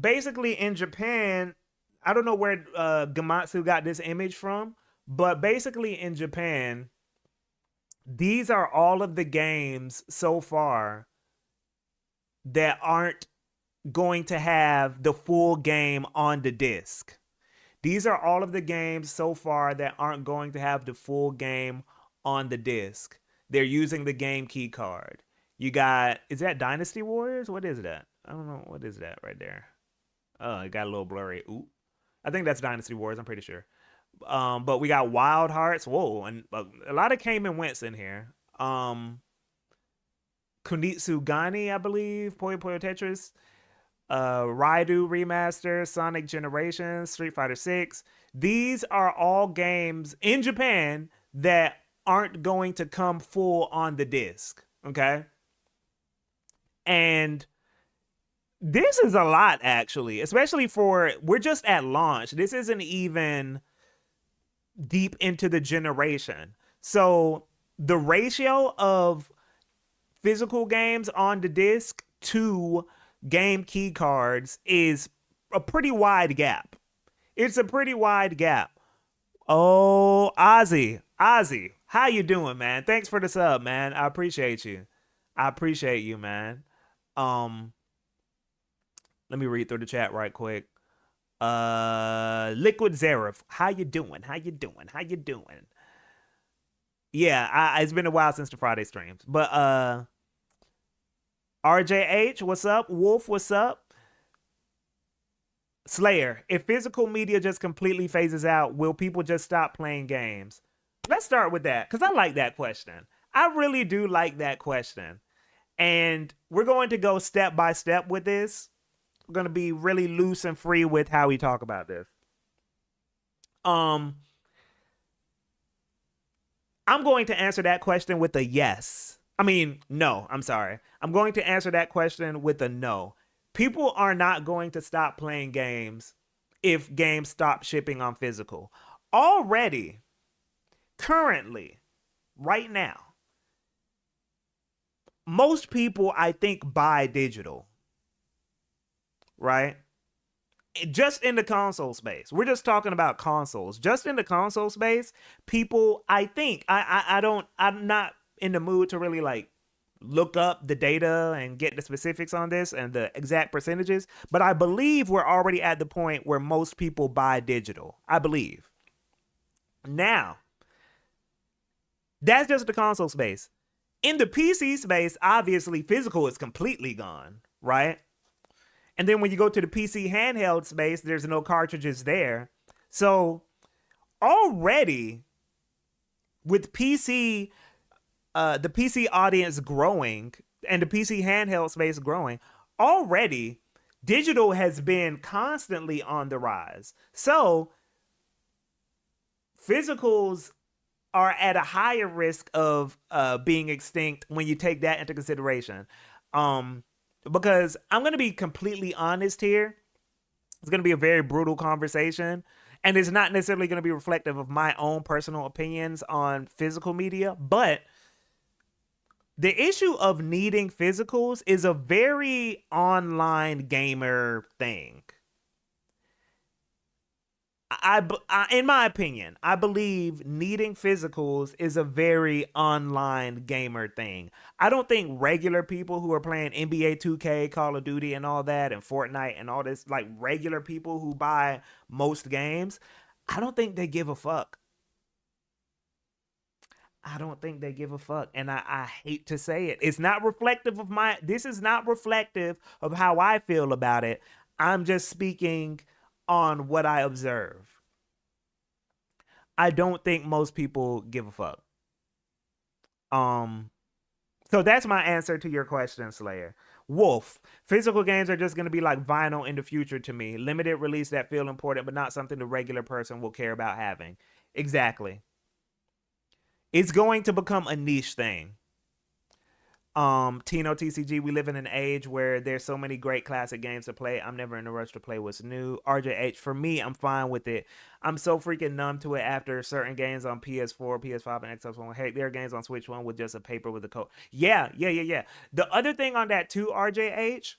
basically in Japan, I don't know where Gamatsu got this image from, but basically in Japan, these are all of the games so far that aren't going to have the full game on the disc. These are all of the games so far that aren't going to have the full game on the disc. They're using the game key card. You got, is that Dynasty Warriors? What is that? I don't know. What is that right there? Oh, it got a little blurry. Ooh. I think that's Dynasty Warriors. I'm pretty sure. But we got Wild Hearts. Whoa, and a lot of came and wents in here. Kunitsu Gani, I believe. Puyo Puyo Tetris. Raidu Remaster, Sonic Generations, Street Fighter 6. These are all games in Japan that aren't going to come full on the disc. Okay. And this is a lot, actually, especially for, we're just at launch. This isn't even deep into the generation. So the ratio of physical games on the disc to game key cards is a pretty wide gap. It's a pretty wide gap. Oh, Ozzy, how you doing, man? Thanks for the sub, man. I appreciate you. I appreciate you, man. Um, Let me read through the chat right quick. Liquid Zareth, how you doing? How you doing? How you doing? Yeah, it's been a while since the Friday streams, but RJH, what's up? Wolf, what's up? Slayer, if physical media just completely phases out, will people just stop playing games? Let's start with that, because I like that question. I really do like that question. And we're going to go step by step with this. We're going to be really loose and free with how we talk about this. I'm going to answer that question with a yes. I mean, no, I'm sorry. I'm going to answer that question with a no. People are not going to stop playing games if games stop shipping on physical. Already, currently, right now, most people, I think, buy digital, right? Just in the console space. We're just talking about consoles. Just in the console space, people, I think, I'm not in the mood to really like look up the data and get the specifics on this and the exact percentages, but I believe we're already at the point where most people buy digital. I believe. Now, that's just the console space. In the PC space, obviously, physical is completely gone, right? And then when you go to the PC handheld space, there's no cartridges there. So already with PC, the PC audience growing and the PC handheld space growing, already digital has been constantly on the rise. So physicals are at a higher risk of being extinct when you take that into consideration. Because I'm going to be completely honest here. It's going to be a very brutal conversation. And it's not necessarily going to be reflective of my own personal opinions on physical media. But the issue of needing physicals is a very online gamer thing. In my opinion, I believe needing physicals is a very online gamer thing. I don't think regular people who are playing NBA 2K, Call of Duty, and all that, and Fortnite and all this, like regular people who buy most games, I don't think they give a fuck. I don't think they give a fuck. And I hate to say it. It's not reflective of this is not reflective of how I feel about it. I'm just speaking on what I observe. I don't think most people give a fuck. So that's my answer to your question, Slayer. Wolf, physical games are just going to be like vinyl in the future to me. Limited release that feel important, but not something the regular person will care about having. Exactly. It's going to become a niche thing. Tino TCG, we live in an age where there's so many great classic games to play. I'm never in a rush to play what's new. RJH, for me, I'm fine with it. I'm so freaking numb to it after certain games on PS4, PS5, and Xbox One. Hey, there are games on Switch One with just a paper with a code. Yeah. The other thing on that too, RJH,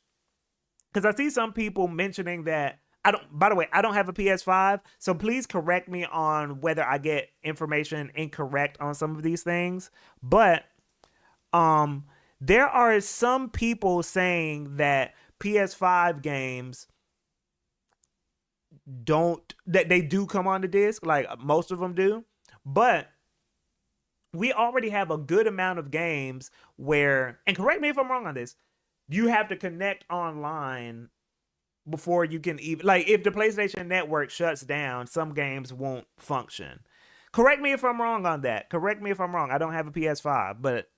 because I see some people mentioning that I don't. By the way, I don't have a PS5, so please correct me on whether I get information incorrect on some of these things. But um, there are some people saying that PS5 games don't that they do come on the disc, like most of them do, but we already have a good amount of games where, and correct me if I'm wrong on this, you have to connect online before you can even, like, if the PlayStation Network shuts down, some games won't function. Correct me if I'm wrong on that. Correct me if I'm wrong. I don't have a PS5, but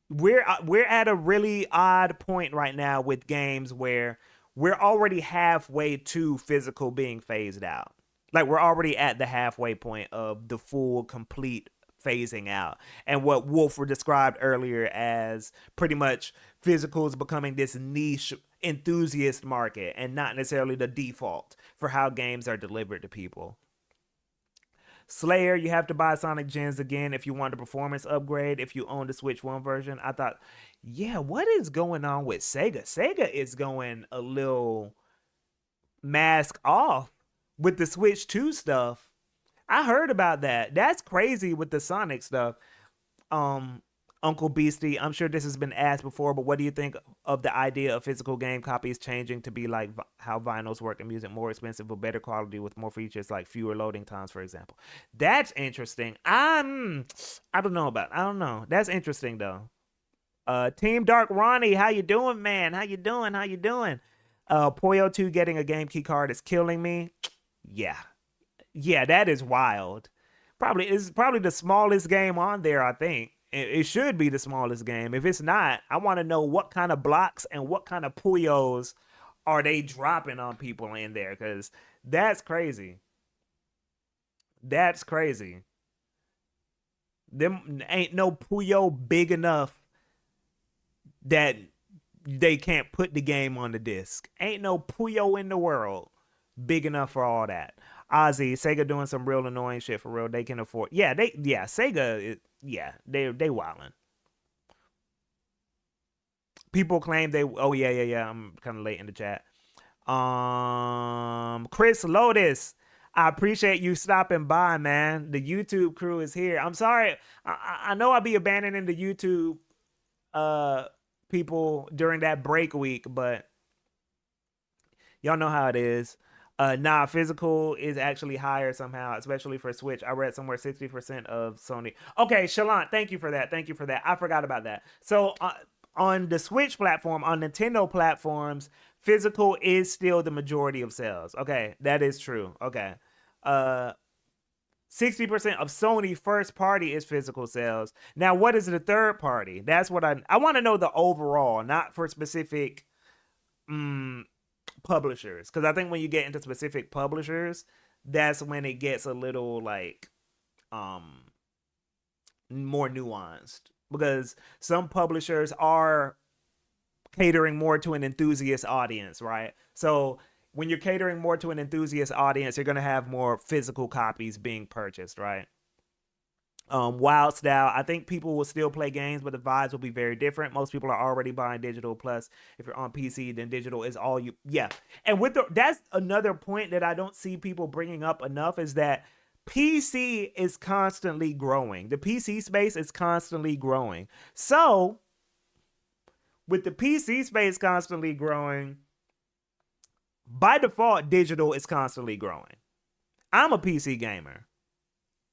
we're at a really odd point right now with games where we're already halfway to physical being phased out. Like, we're already at the halfway point of the full complete phasing out, and what Wolf were described earlier as pretty much physicals becoming this niche enthusiast market and not necessarily the default for how games are delivered to people. Slayer, you have to buy Sonic Gens again if you want a performance upgrade if you own the Switch 1 version. I thought, yeah, what is going on with Sega? Sega is going a little mask off with the Switch 2 stuff. I heard about that. That's crazy with the Sonic stuff. Uncle Beastie, I'm sure this has been asked before, but what do you think of the idea of physical game copies changing to be like how vinyls work in music, more expensive but better quality with more features like fewer loading times, for example? That's interesting. I don't know about. I don't know. That's interesting though. Team Dark Ronnie, how you doing, man? How you doing? How you doing? Poyo 2 getting a game key card is killing me. Yeah. Yeah, that is wild. It's probably the smallest game on there, I think. It should be the smallest game. If it's not, I want to know what kind of blocks and what kind of Puyos are they dropping on people in there, because that's crazy. That's crazy. Them ain't no Puyo big enough that they can't put the game on the disc. Ain't no Puyo in the world big enough for all that. Ozzy, Sega doing some real annoying shit for real. They can afford. Yeah, Sega. They wildin'. People claim they. Oh yeah. I'm kind of late in the chat. Chris Lotus, I appreciate you stopping by, man. The YouTube crew is here. I'm sorry. I know I'll be abandoning the YouTube people during that break week, but y'all know how it is. Physical is actually higher somehow, especially for Switch. I read somewhere 60% of Sony. Okay, Shallant, thank you for that. I forgot about that. So on the Switch platform, on Nintendo platforms, physical is still the majority of sales. Okay, that is true. Okay. 60% of Sony first party is physical sales. Now, what is the third party? That's what I want to know, the overall, not for specific publishers, because I think when you get into specific publishers, that's when it gets a little like more nuanced, because some publishers are catering more to an enthusiast audience, right? So when you're catering more to an enthusiast audience, you're going to have more physical copies being purchased, right? Wild Style, I think people will still play games, but the vibes will be very different. Most people are already buying digital. Plus, if you're on PC, then digital is all you. Yeah, and that's another point that I don't see people bringing up enough, is that PC is constantly growing. The PC space is constantly growing. So, with the PC space constantly growing, by default, digital is constantly growing. I'm a PC gamer.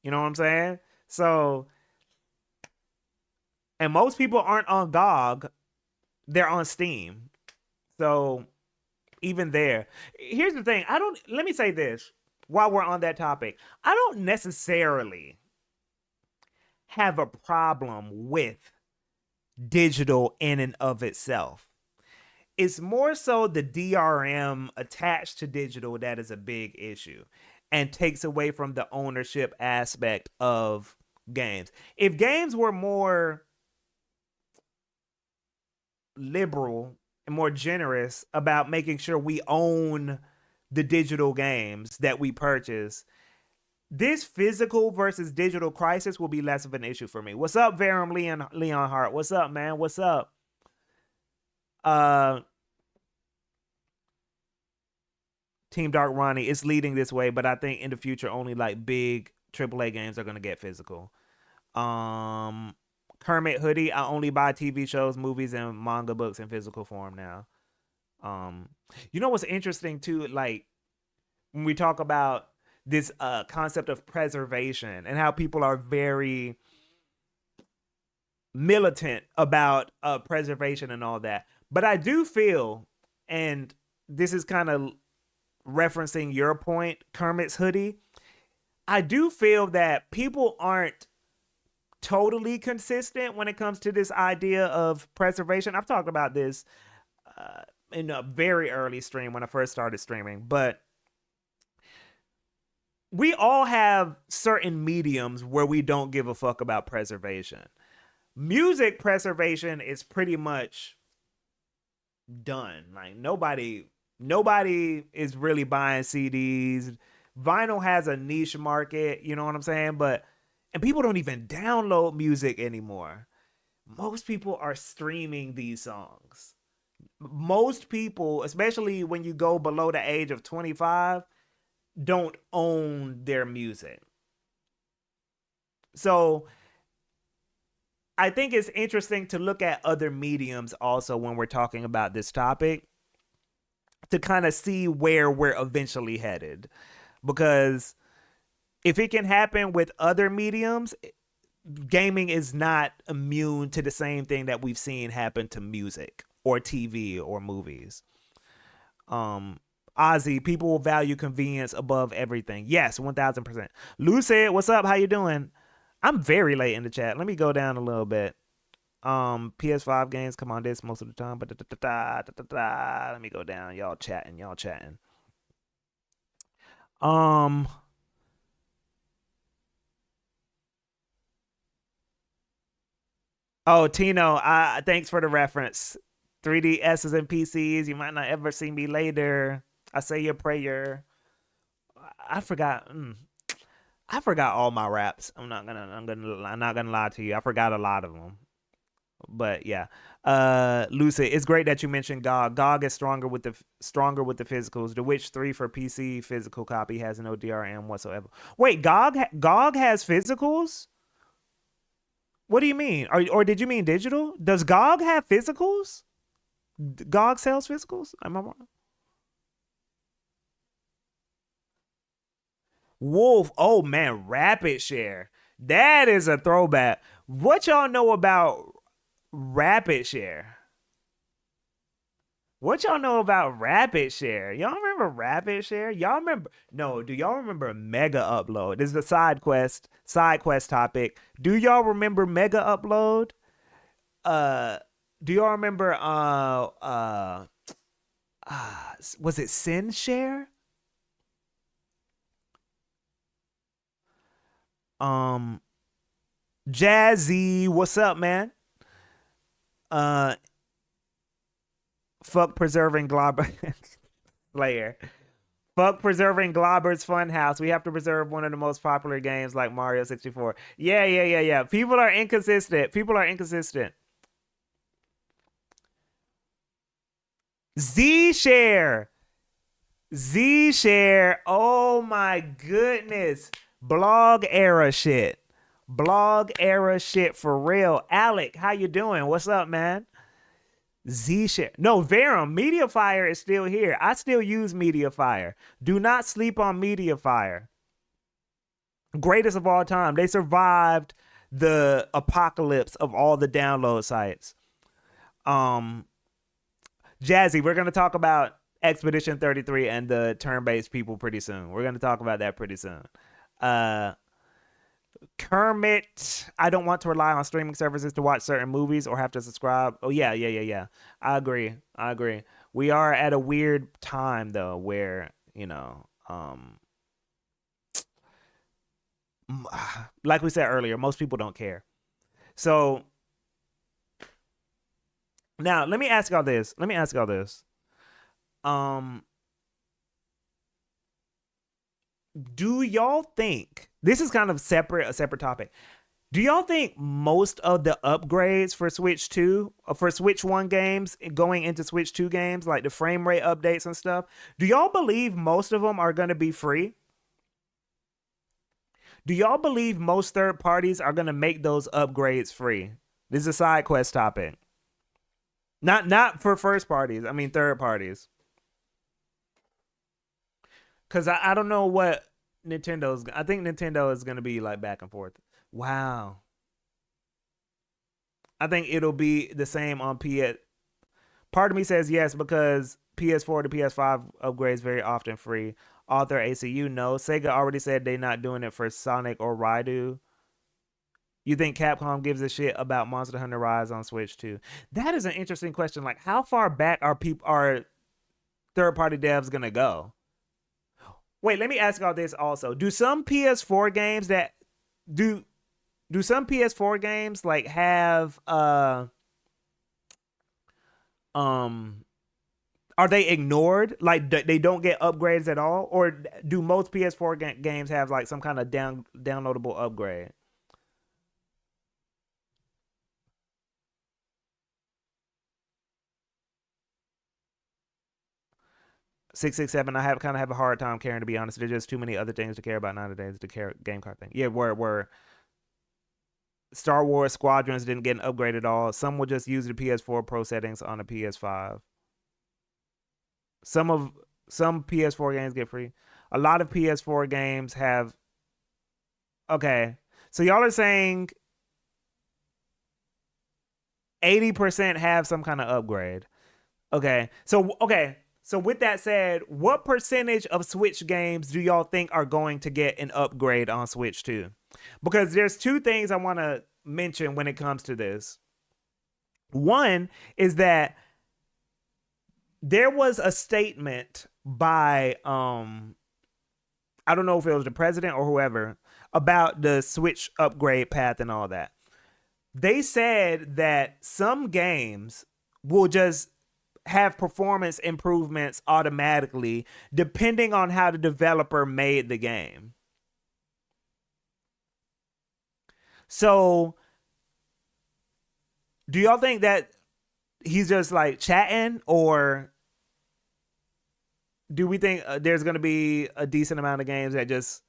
You know what I'm saying? So, and most people aren't on GOG, they're on Steam. So, even there. Here's the thing. Let me say this while we're on that topic. I don't necessarily have a problem with digital in and of itself. It's more so the DRM attached to digital that is a big issue and takes away from the ownership aspect of games. If games were more liberal and more generous about making sure we own the digital games that we purchase, this physical versus digital crisis will be less of an issue for me. What's up, Verum Leon Hart? What's up, man? What's up? Team Dark Ronnie, it's leading this way, but I think in the future only like big AAA games are gonna get physical. Um, Kermit Hoodie, I only buy TV shows, movies, and manga books in physical form now. Um, you know what's interesting too? Like when we talk about this concept of preservation and how people are very militant about preservation and all that. But I do feel, and this is kind of referencing your point, Kermit's Hoodie. I do feel that people aren't totally consistent when it comes to this idea of preservation. I've talked about this in a very early stream when I first started streaming, but we all have certain mediums where we don't give a fuck about preservation. Music preservation is pretty much done. Like nobody is really buying CDs. Vinyl has a niche market, you know what I'm saying? And people don't even download music anymore. Most people are streaming these songs. Most people, especially when you go below the age of 25, don't own their music. So I think it's interesting to look at other mediums also when we're talking about this topic to kind of see where we're eventually headed. Because if it can happen with other mediums, gaming is not immune to the same thing that we've seen happen to music or TV or movies. Ozzy, people will value convenience above everything. Yes, 1000%. Lou said, "What's up? How you doing?" I'm very late in the chat. Let me go down a little bit. PS5 games come on this most of the time, but let me go down. Y'all chatting. Oh, Tino, thanks for the reference. 3DSs and PCs, you might not ever see me later. I say your prayer. I forgot. I forgot all my raps. I'm not gonna lie to you. I forgot a lot of them. But yeah, Lucid, it's great that you mentioned GOG. GOG is stronger with the physicals. The Witch 3 for PC physical copy has no DRM whatsoever. Wait, GOG has physicals? What do you mean? Or did you mean digital? Does GOG have physicals? GOG sells physicals? Am I wrong? Wolf, oh man, Rapid Share. That is a throwback. What y'all know about Rapid Share? What y'all know about Rapid Share? Y'all remember Rapid Share? Y'all remember? No, do y'all remember Mega Upload? This is a side quest topic. Do y'all remember Mega Upload? Do y'all remember was it Sin Share? Jazzy, what's up, man? Fuck preserving Globber Slayer. Fuck preserving Globber's Funhouse. We have to preserve one of the most popular games like Mario 64. Yeah. People are inconsistent. Z-Share. Oh my goodness. Blog era shit for real. Alec, how you doing? What's up, man? Z-Share. No, Verum. Mediafire is still here. I still use Mediafire. Do not sleep on Mediafire. Greatest of all time. They survived the apocalypse of all the download sites. Jazzy, we're going to talk about Expedition 33 and the turn-based people pretty soon. We're going to talk about that pretty soon. Kermit, I don't want to rely on streaming services to watch certain movies or have to subscribe. Oh yeah. I agree. We are at a weird time though where, like we said earlier, most people don't care. So now let me ask y'all this. Do y'all think, this is kind of a separate topic, Do y'all think most of the upgrades for Switch 2, for Switch 1 games going into Switch 2 games, like the frame rate updates and stuff, do y'all believe most of them are going to be free? Do y'all believe most third parties are going to make those upgrades free? This is a side quest topic. Not for first parties, I mean third parties. Cuz I don't know what Nintendo's, I think Nintendo is going to be like back and forth. Wow. I think it'll be the same on PS. Part of me says yes because PS4 to PS5 upgrades very often free. Author ACU, no. Sega already said they're not doing it for Sonic or Raidu. You think Capcom gives a shit about Monster Hunter Rise on Switch too? That is an interesting question. Like, how far back are third party devs gonna go? Wait, let me ask y'all this also. Do some PS4 games that do some PS4 games like have um are they ignored? Like they don't get upgrades at all, or do most PS4 games have like some kind of downloadable upgrade? 667. I have kind of have a hard time caring, to be honest. There's just too many other things to care about nowadays. The game card thing. Yeah, where Star Wars Squadrons didn't get an upgrade at all. Some will just use the PS4 Pro settings on the PS5. Some PS4 games get free. A lot of PS4 games have. Okay, so y'all are saying 80% have some kind of upgrade. So with that said, what percentage of Switch games do y'all think are going to get an upgrade on Switch 2? Because there's two things I want to mention when it comes to this. One is that there was a statement by I don't know if it was the president or whoever about the Switch upgrade path and all that. They said that some games will just have performance improvements automatically depending on how the developer made the game. So, do y'all think that he's just like chatting, or do we think there's going to be a decent amount of games that just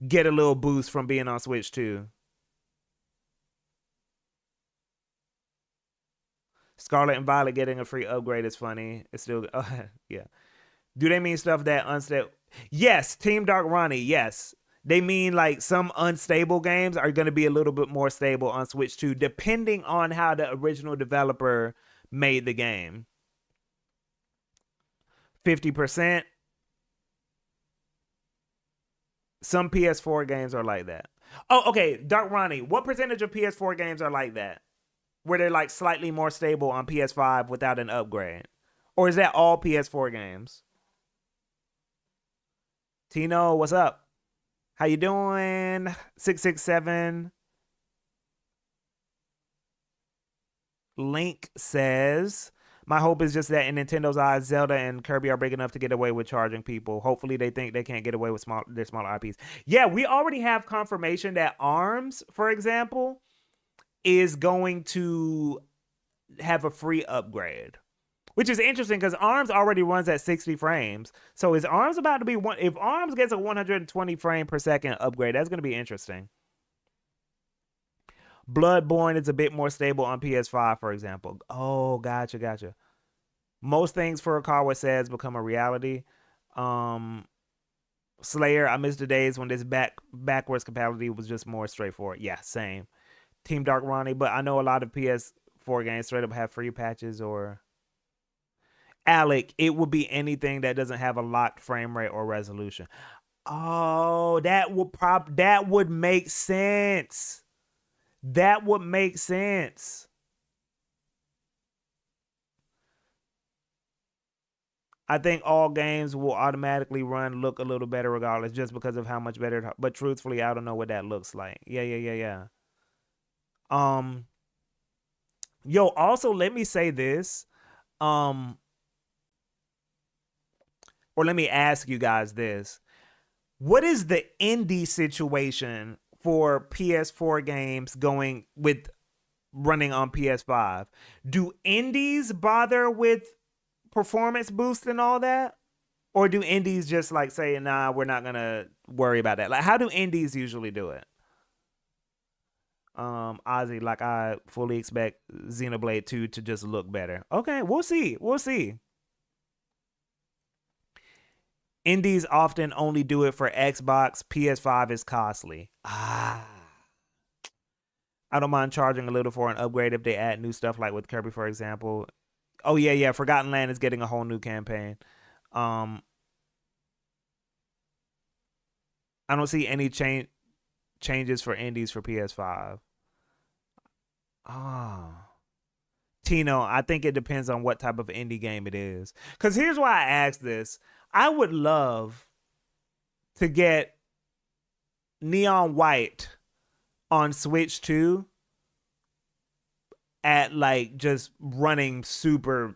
get a little boost from being on Switch 2? Scarlet and Violet getting a free upgrade is funny. It's still, yeah. Do they mean stuff that unstable? Yes, Team Dark Ronnie, yes. They mean like some unstable games are going to be a little bit more stable on Switch 2, depending on how the original developer made the game. 50%. Some PS4 games are like that. Oh, okay. Dark Ronnie, what percentage of PS4 games are like that? Where they're like slightly more stable on PS5 without an upgrade? Or is that all PS4 games? Tino, what's up? How you doing? 667. Link says, my hope is just that in Nintendo's eyes, Zelda and Kirby are big enough to get away with charging people. Hopefully they think they can't get away with their smaller IPs. Yeah, we already have confirmation that ARMS, for example, is going to have a free upgrade, which is interesting because ARMS already runs at 60 frames. So is ARMS about to be one? If ARMS gets a 120 frame per second upgrade, that's going to be interesting. Bloodborne is a bit more stable on PS5, for example. Oh, gotcha. Most things Furukawa says become a reality. Slayer, I miss the days when this backwards compatibility was just more straightforward. Yeah, same. Team Dark Ronnie, but I know a lot of PS4 games straight up have free patches. Or Alec, it would be anything that doesn't have a locked frame rate or resolution. Oh, that would make sense. That would make sense. I think all games will automatically look a little better regardless, just because of how much better. But truthfully, I don't know what that looks like. Yeah. Yo, also let me say this. Or let me ask you guys this. What is the indie situation for PS4 games going with running on PS5. Do indies bother with performance boost and all that? Or do indies just like say, nah, we're not gonna worry about that? Like, how do indies usually do it? Ozzy, like I fully expect Xenoblade 2 to just look better. Okay, we'll see. We'll see. Indies often only do it for Xbox. PS5 is costly. I don't mind charging a little for an upgrade if they add new stuff, like with Kirby, for example. Oh yeah. Forgotten Land is getting a whole new campaign. Um, I don't see any changes for indies for PS5. Ah, Tino, I think it depends on what type of indie game it is. Because here's why I asked this. I would love to get Neon White on Switch 2 at like just running super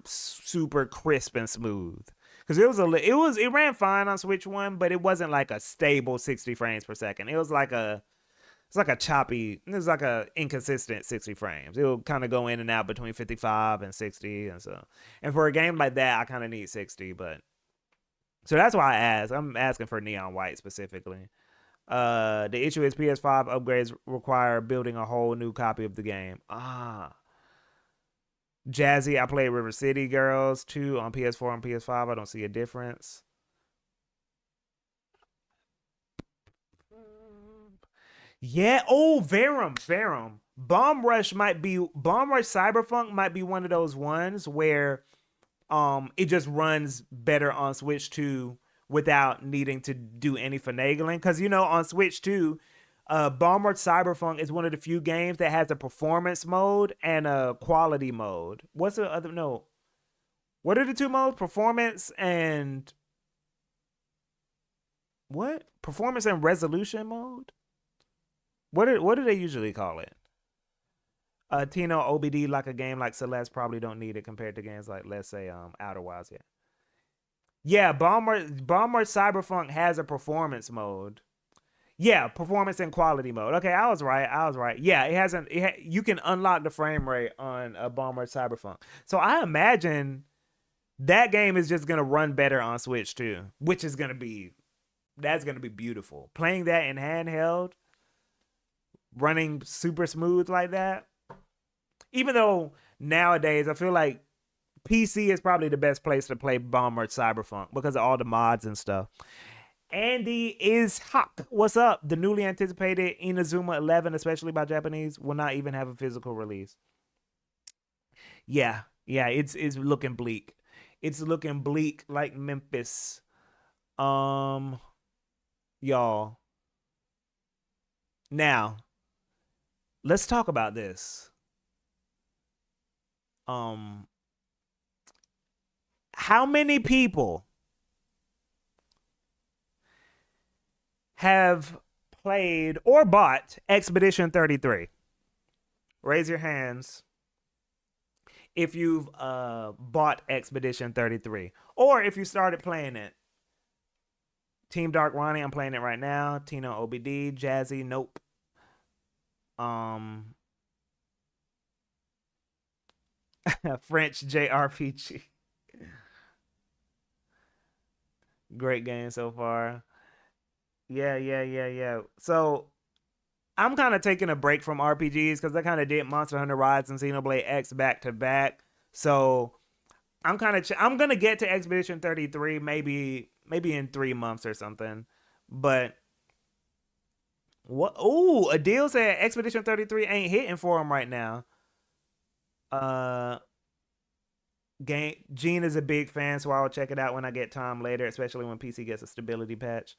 crisp and smooth. Because it ran fine on Switch 1, but it wasn't like a stable 60 frames per second. It was like a choppy, it's like a inconsistent 60 frames. It'll kind of go in and out between 55 and 60. And for a game like that, I kind of need 60, but so that's why I asked. I'm asking for Neon White specifically. The issue is PS5 upgrades require building a whole new copy of the game. Jazzy, I played River City Girls 2 on PS4 and PS5. I don't see a difference. Yeah. Oh, Verum. Bomb Rush Cyberpunk might be one of those ones where it just runs better on Switch 2 without needing to do any finagling. Because on Switch 2, Bomb Rush Cyberpunk is one of the few games that has a performance mode and a quality mode. What's the other? No. What are the two modes? Performance and what? Performance and resolution mode? What do they usually call it? Tino, OBD, like a game like Celeste probably don't need it compared to games like, let's say, Outer Wilds. Yeah, Bomber Cyberpunk has a performance mode. Yeah, performance and quality mode. Okay, I was right. Yeah, it hasn't. You can unlock the frame rate on a Bomber Cyberpunk. So I imagine that game is just gonna run better on Switch too, which is gonna be beautiful. Playing that in handheld, running super smooth like that. Even though nowadays I feel like PC is probably the best place to play Bomber Cyberpunk because of all the mods and stuff. Andy is Hawk. What's up? The newly anticipated Inazuma 11, especially by Japanese, will not even have a physical release. Yeah, it's looking bleak. It's looking bleak like Memphis. Y'all. Now, let's talk about this. How many people have played or bought Expedition 33? Raise your hands if you've bought Expedition 33 or if you started playing it. Team Dark Ronnie, I'm playing it right now. Tino, OBD, Jazzy, nope. French JRPG. Great game so far. Yeah. So I'm kind of taking a break from RPGs because I kind of did Monster Hunter Rise and Xenoblade X back to back. So I'm I'm gonna get to Expedition 33 maybe in 3 months or something. But what? Oh, Adil said Expedition 33 ain't hitting for him right now. Uh, Gene is a big fan, so I'll check it out when I get time later, especially when PC gets a stability patch.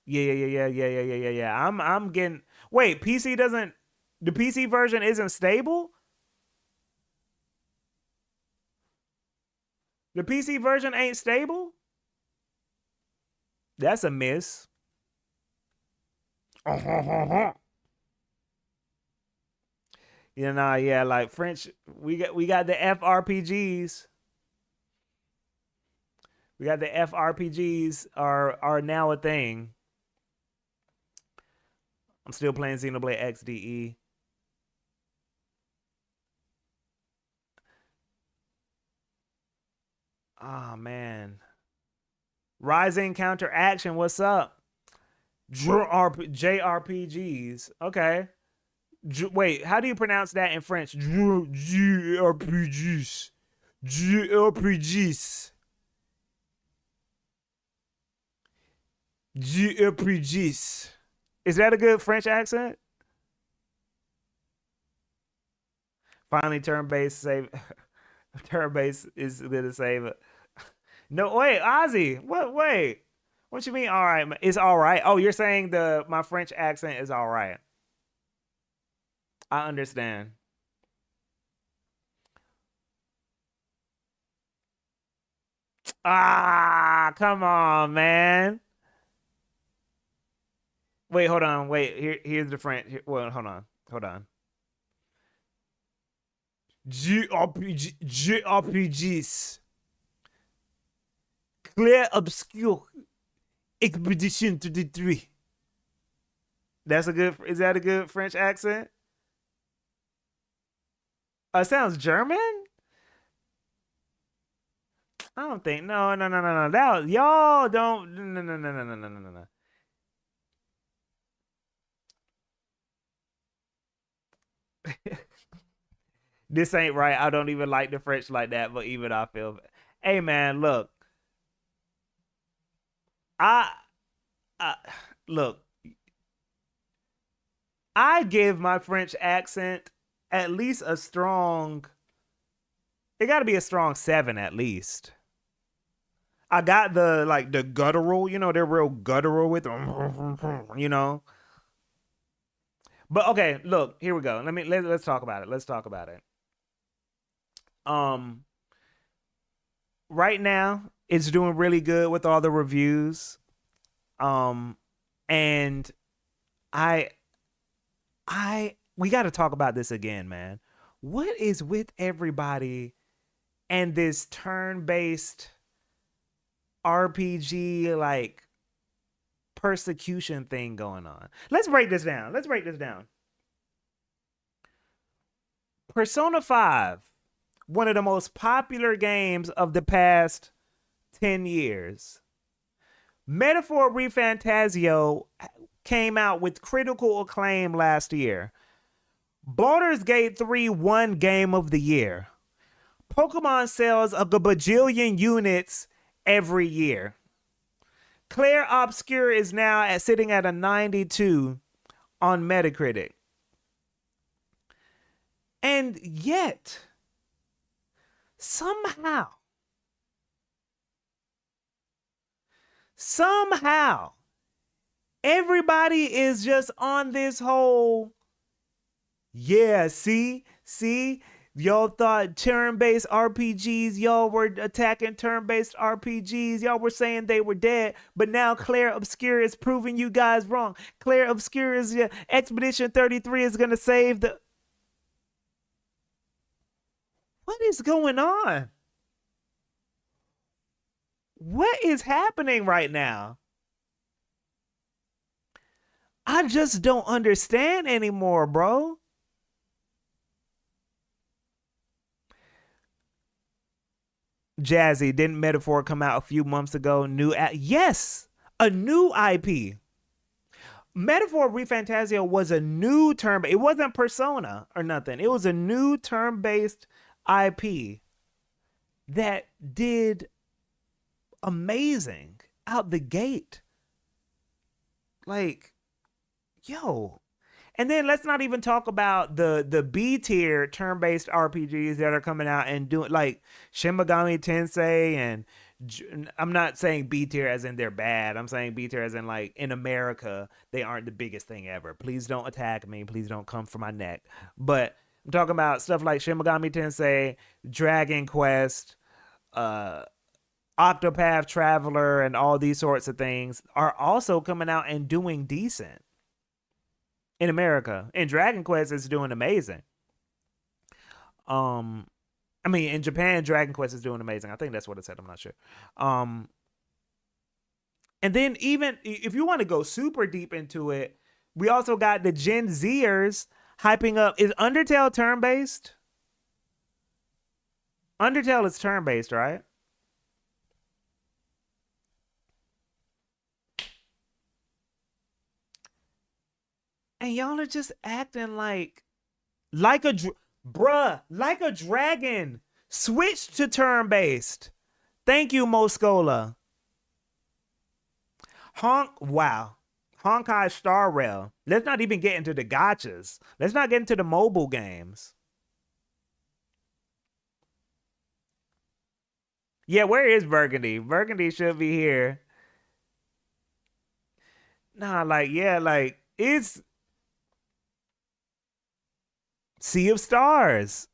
Yeah. I'm getting. Wait, PC doesn't. The PC version isn't stable. The PC version ain't stable. That's a miss. Yeah, like French. We got the FRPGs. We got the FRPGs are now a thing. I'm still playing Xenoblade XDE. Oh man. Rising Counter Action, what's up? JRPGs. Okay. Wait, how do you pronounce that in French? JRPGs. JRPGs. JRPGs. Is that a good French accent? Finally, turn-based save. Turn-based is gonna save it. No, wait, Ozzy. What? Wait. What you mean? All right, it's all right. Oh, you're saying my French accent is all right. I understand. Ah, come on, man. Wait, hold on. Wait, here's the French. Well, hold on. Hold on. JRPGs. Clair Obscure Expedition 33. Is that a good French accent? It sounds German? I don't think. No, no, no, no, no. Y'all don't. No, no, no, no, no, no, no, no. This ain't right. I don't even like the French like that, but even I feel. Hey, man, look. I, I look. I give my French accent at least a strong. It got to be a strong 7 at least. I got the guttural, they're real guttural with them, But okay, look, here we go. Let's talk about it. Let's talk about it. Um right now it's doing really good with all the reviews. And I we got to talk about this again, man. What is with everybody and this turn-based RPG like persecution thing going on? Let's break this down. Persona 5, one of the most popular games of the past 10 years. Metaphor ReFantazio came out with critical acclaim last year. Baldur's Gate 3 won Game of the Year. Pokemon sells a bajillion units every year. Clair Obscur is now sitting at a 92 on Metacritic. And yet, somehow, everybody is just on this whole, yeah, see, y'all thought turn-based RPGs, y'all were attacking turn-based RPGs, y'all were saying they were dead, but now Clair Obscur is proving you guys wrong. Clair Obscur is, Expedition 33 is gonna save the... What is going on? What is happening right now? I just don't understand anymore, bro. Jazzy, didn't Metaphor come out a few months ago? Yes, a new IP. Metaphor ReFantazio was a new term. It wasn't Persona or nothing. It was a new term-based IP that did amazing out the gate. Like, yo. And then let's not even talk about the B tier turn-based RPGs that are coming out and doing, like Shin Megami Tensei, and I'm not saying B tier as in they're bad. I'm saying B tier as in, like, in America they aren't the biggest thing ever. Please don't attack me. Please don't come for my neck. But I'm talking about stuff like Shin Megami Tensei, Dragon Quest, Octopath Traveler, and all these sorts of things are also coming out and doing decent in America. And Dragon Quest is doing amazing. I mean, in Japan, Dragon Quest is doing amazing. I think that's what it said. I'm not sure. And then even if you want to go super deep into it, We also got the Gen Zers hyping up. Is Undertale turn-based? Undertale is turn-based, right? And y'all are just acting like a bruh, like a dragon. Switch to turn-based. Thank you, Moscola. Wow. Honkai Star Rail. Let's not even get into the gotchas. Let's not get into the mobile games. Yeah, where is Burgundy? Burgundy should be here. Nah, like, yeah, like, it's Sea of Stars.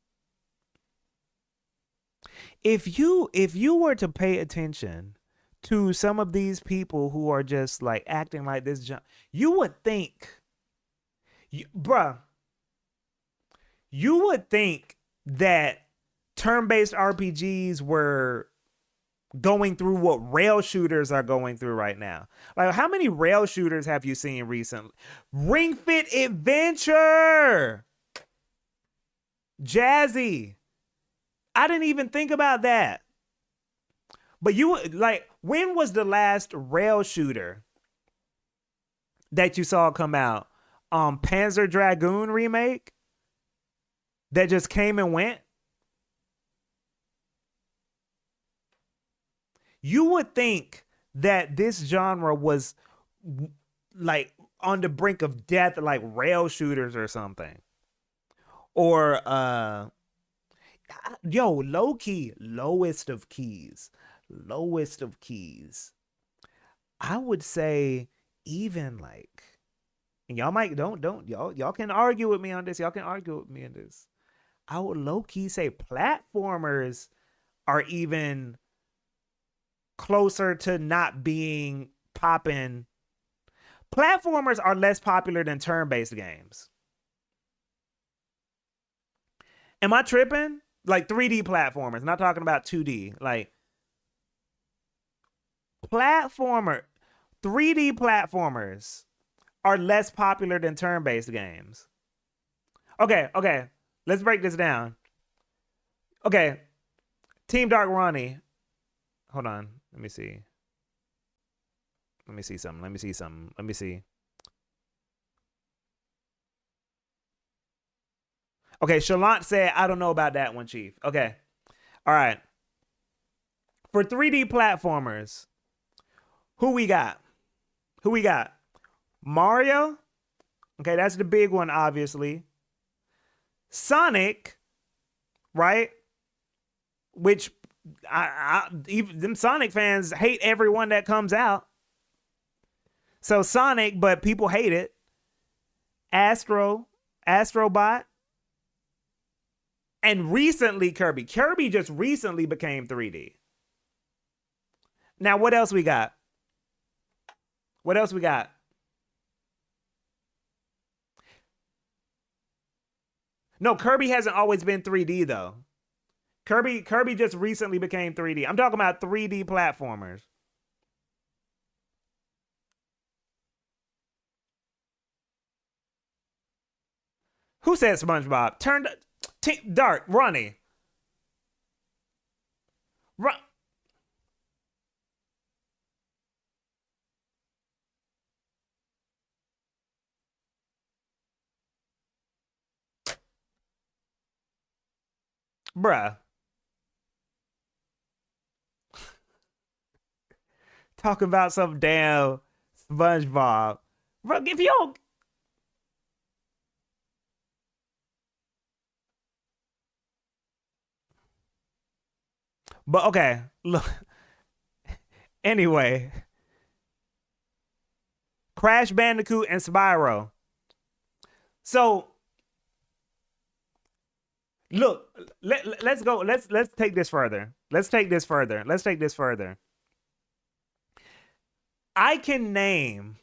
If you were to pay attention to some of these people who are just like acting like this, you would think, bruh, you would think that turn-based RPGs were going through what rail shooters are going through right now. Like, how many rail shooters have you seen recently? Ring Fit Adventure, Jazzy. I didn't even think about that. But you, like, when was the last rail shooter that you saw come out? Panzer Dragoon remake that just came and went. You would think that this genre was like on the brink of death, like rail shooters or something. Or low key, lowest of keys. I would say even like, and y'all might don't y'all can argue with me on this. I would low key say platformers are even closer to not being popping. Platformers are less popular than turn-based games. Am I tripping? Like 3D platformers, not talking about 2D. Like 3D platformers are less popular than turn-based games. Okay. Let's break this down. Okay. Team Dark Ronnie. Hold on. Let me see something. Okay, Shalant said, I don't know about that one, Chief. Okay. All right. For 3D platformers, who we got? Mario. Okay, that's the big one, obviously. Sonic, right? Which even them Sonic fans hate everyone that comes out. So Sonic, but people hate it. Astrobot, and recently Kirby. Kirby just recently became 3D. Now, what else we got? No, Kirby hasn't always been 3D though. Kirby just recently became 3D. I'm talking about 3D platformers. Who said SpongeBob? Dark, Ronnie. Bruh. Talking about some damn SpongeBob. Bro, if you don't. But okay, look. Anyway, Crash Bandicoot and Spyro. So, look, let's go. Let's take this further. I can name,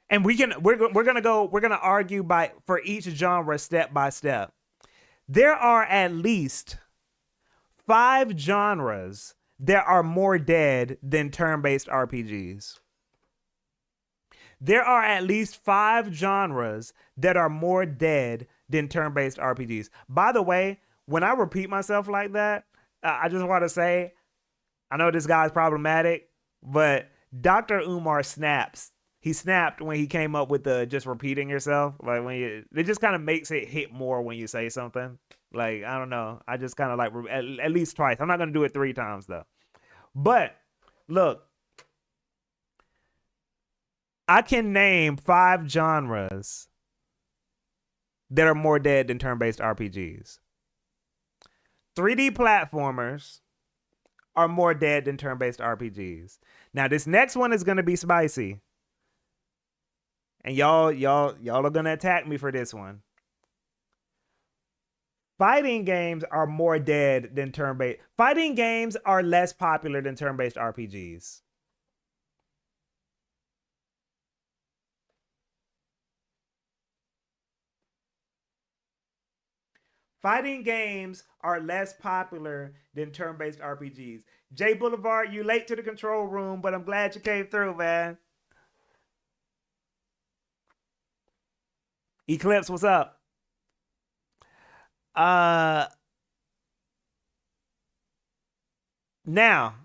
and we're gonna argue for each genre step by step. There are at least 5 genres that are more dead than turn-based RPGs. There are at least 5 genres that are more dead than turn-based RPGs. By the way, when I repeat myself like that, I just want to say, I know this guy's problematic, but Dr. Umar snaps. He snapped when he came up with the just repeating yourself. Like when it just kind of makes it hit more when you say something. Like, I don't know. I just kind of like at least twice. I'm not going to do it 3 times though. But look, I can name 5 genres that are more dead than turn-based RPGs. 3D platformers are more dead than turn-based RPGs. Now, this next one is going to be spicy. And y'all are going to attack me for this one. Fighting games are more dead than turn-based. Fighting games are less popular than turn-based RPGs. Fighting games are less popular than turn-based RPGs. Jay Boulevard, you late to the control room, but I'm glad you came through, man. Eclipse, what's up? Now,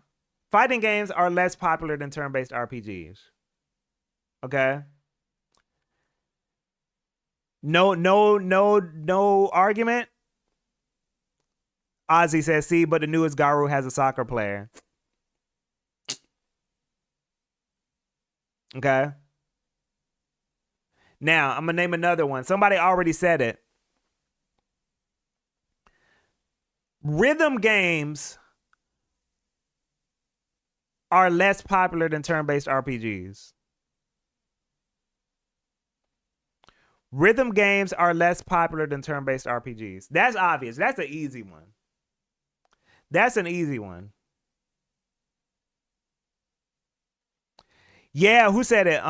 fighting games are less popular than turn-based RPGs. Okay? No argument. Ozzy says, see, but the newest Garou has a soccer player. Okay. Now, I'm going to name another one. Somebody already said it. Rhythm games are less popular than turn-based RPGs. Rhythm games are less popular than turn-based RPGs. That's obvious. That's an easy one. That's an easy one. Yeah, who said it?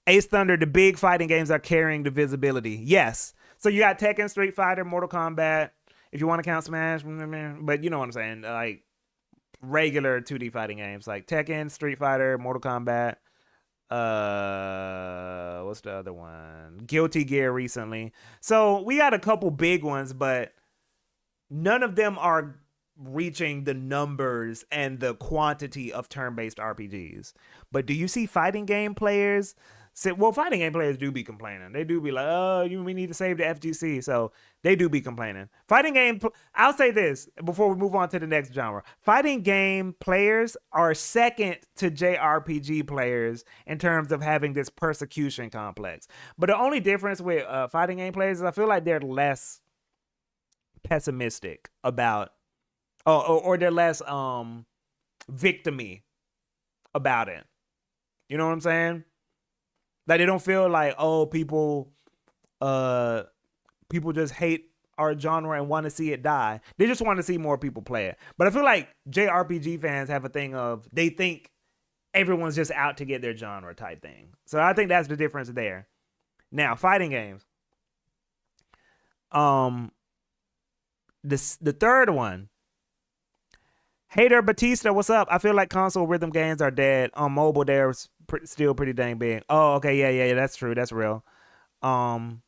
Ace Thunder, the big fighting games are carrying the visibility. Yes. So you got Tekken, Street Fighter, Mortal Kombat, if you want to count Smash, but you know what I'm saying, like regular 2D fighting games like Tekken, Street Fighter, Mortal Kombat. What's the other one? Guilty Gear recently. So we got a couple big ones, but none of them are reaching the numbers and the quantity of turn-based RPGs. But do you see fighting game players? Well, fighting game players do be complaining. They do be like, oh, we need to save the FGC. So they do be complaining. Fighting game, I'll say this before we move on to the next genre. Fighting game players are second to JRPG players in terms of having this persecution complex. But the only difference with fighting game players is I feel like they're less pessimistic about, or they're less victim-y about it. You know what I'm saying? Like they don't feel like, oh, people just hate our genre and want to see it die. They just want to see more people play it. But I feel like JRPG fans have a thing of they think everyone's just out to get their genre type thing. So I think that's the difference there. Now, fighting games. The third one. Hater Batista, what's up? I feel like console rhythm games are dead. On mobile, they're still pretty dang big. Oh, okay, yeah, that's true. That's real. Now,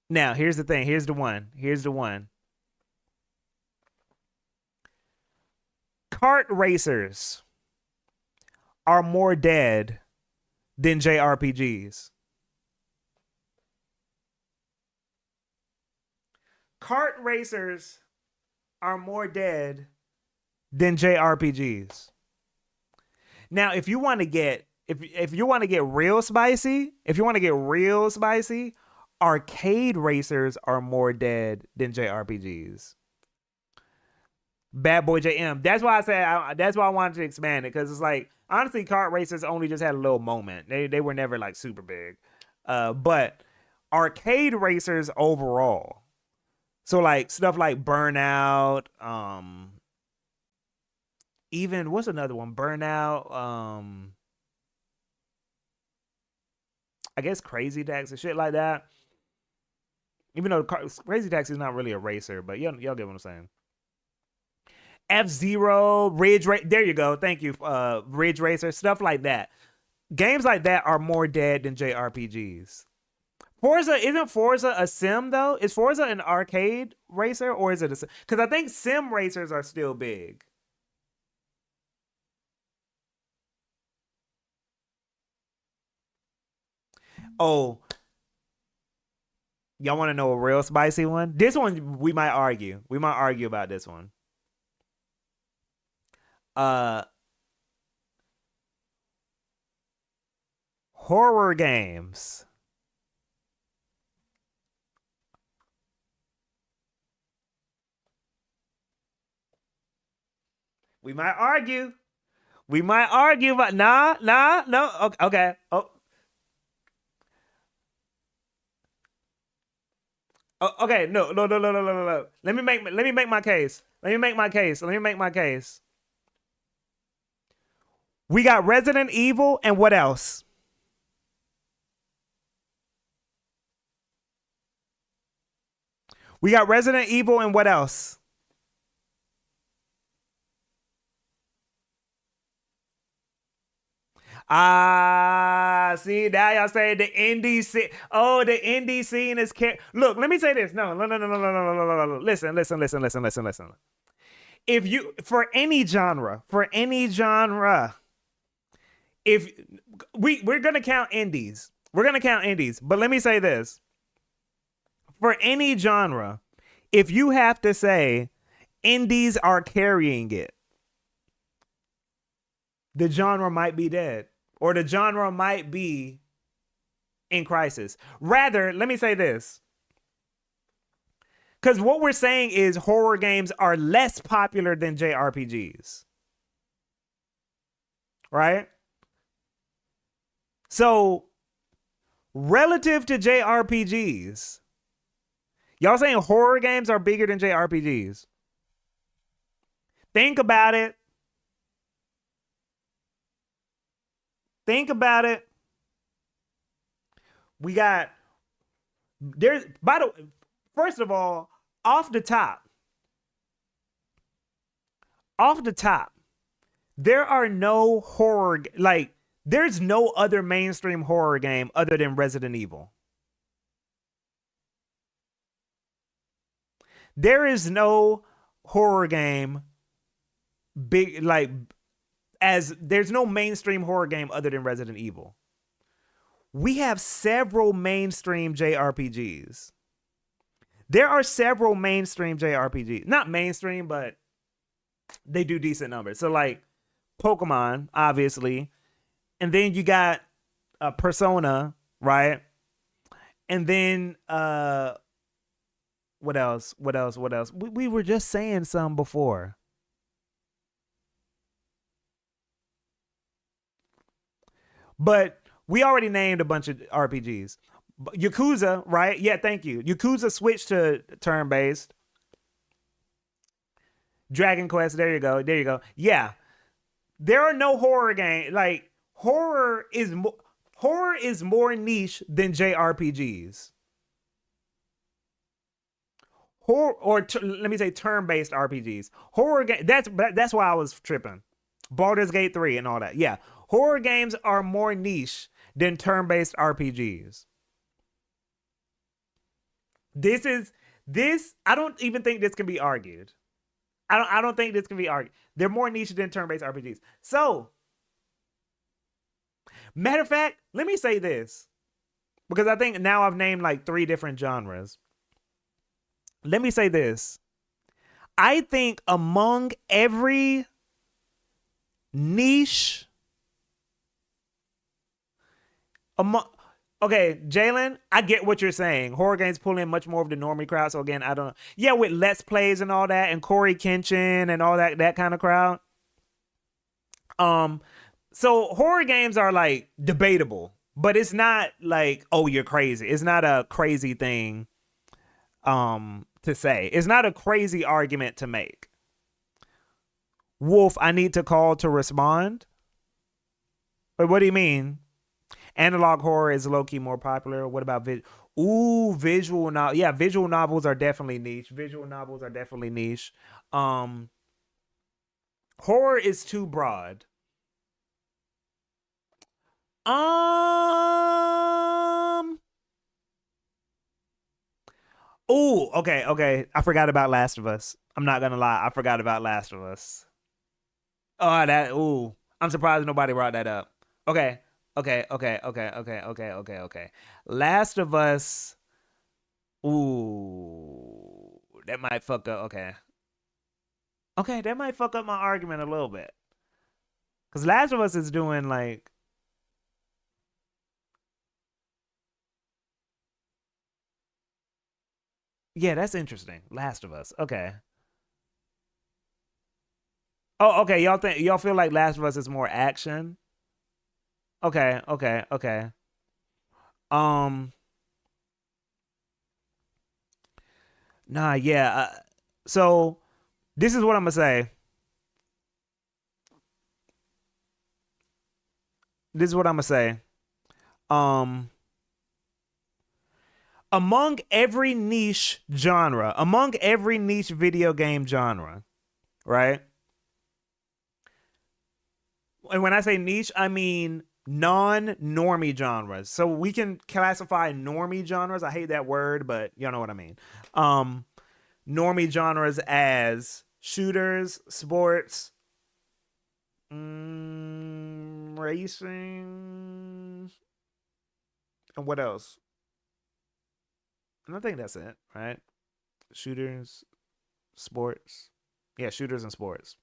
here's the thing. Here's the one. Kart racers are more dead than JRPGs. Kart racers are more dead than JRPGs. Now, if you want to get real spicy, arcade racers are more dead than JRPGs. Bad Boy JM. That's why I said that's why I wanted to expand it, because it's like honestly, kart racers only just had a little moment. They were never like super big. But arcade racers overall. So like stuff like Burnout, even what's another one? Burnout, I guess Crazy Taxi, shit like that. Even though Crazy Taxi is not really a racer, but y'all get what I'm saying. F-Zero, there you go. Thank you. Ridge Racer, stuff like that. Games like that are more dead than JRPGs. Forza, isn't Forza a sim though? Is Forza an arcade racer or is it a sim? Because I think sim racers are still big. Oh, y'all want to know a real spicy one? This one we might argue. We might argue about this one. Uh, horror games. We might argue. We might argue, but no. Okay. Oh, okay. No. Let me make my case. Let me make my case. We got Resident Evil and what else? We got Resident Evil and what else? See, now y'all say the indie scene. Oh, the indie scene is look, let me say this. No. Listen. If you for any genre, if we're gonna count indies. But let me say this. For any genre, if you have to say indies are carrying it, the genre might be dead. Or the genre might be in crisis. Rather, let me say this. Because what we're saying is horror games are less popular than JRPGs. Right? So, relative to JRPGs, y'all saying horror games are bigger than JRPGs. Think about it. We got first of all, off the top, there are no horror there's no other mainstream horror game other than Resident Evil. There is no horror game big there's no mainstream horror game other than Resident Evil. We have several mainstream JRPGs. There are several mainstream JRPGs. Not mainstream, but they do decent numbers. So like Pokemon, obviously. And then you got Persona, right? And then what else? We were just saying some before. But we already named a bunch of RPGs. Yakuza, right? Yeah, thank you. Yakuza switched to turn-based. Dragon Quest, there you go. Yeah. There are no horror games. Like horror is more niche than JRPGs. Let me say turn-based RPGs. Horror game that's why I was tripping. Baldur's Gate 3 and all that. Yeah. Horror games are more niche than turn-based RPGs. I don't even think this can be argued. I don't think this can be argued. They're more niche than turn-based RPGs. So, matter of fact, let me say this. Because I think now I've named like 3 different genres. Let me say this. I think among every niche okay, Jalen, I get what you're saying. Horror games pull in much more of the normie crowd. So again, I don't know. Yeah, with Let's Plays and all that, and Corey Kenshin and all that kind of crowd. So horror games are like debatable, but it's not like, oh, you're crazy. It's not a crazy thing to say. It's not a crazy argument to make. Wolf, I need to call to respond. But what do you mean? Analog horror is low-key more popular. What about visual novel? Yeah, visual novels are definitely niche. Horror is too broad. Um. Oh, okay, okay. I forgot about Last of Us. I'm not gonna lie. I forgot about Last of Us. Oh, that. Ooh, I'm surprised nobody brought that up. Okay, okay, okay, okay, okay, okay, okay, okay. Last of Us. Ooh, that might fuck up. Okay, okay, that might fuck up my argument a little bit. Cause Last of Us is doing like, yeah, that's interesting. Last of Us. Okay. Oh, okay. Y'all feel like Last of Us is more action? Okay, okay, okay. Um, nah, yeah. So this is what I'm gonna say. This is what I'm gonna say. Um, among every niche video game genre, right? And when I say niche, I mean non-normie genres. So we can classify normie genres. I hate that word, but you know what I mean. Um, normie genres as shooters, sports, racing, and what else? And I think that's it, right? Shooters, sports. Yeah, shooters and sports.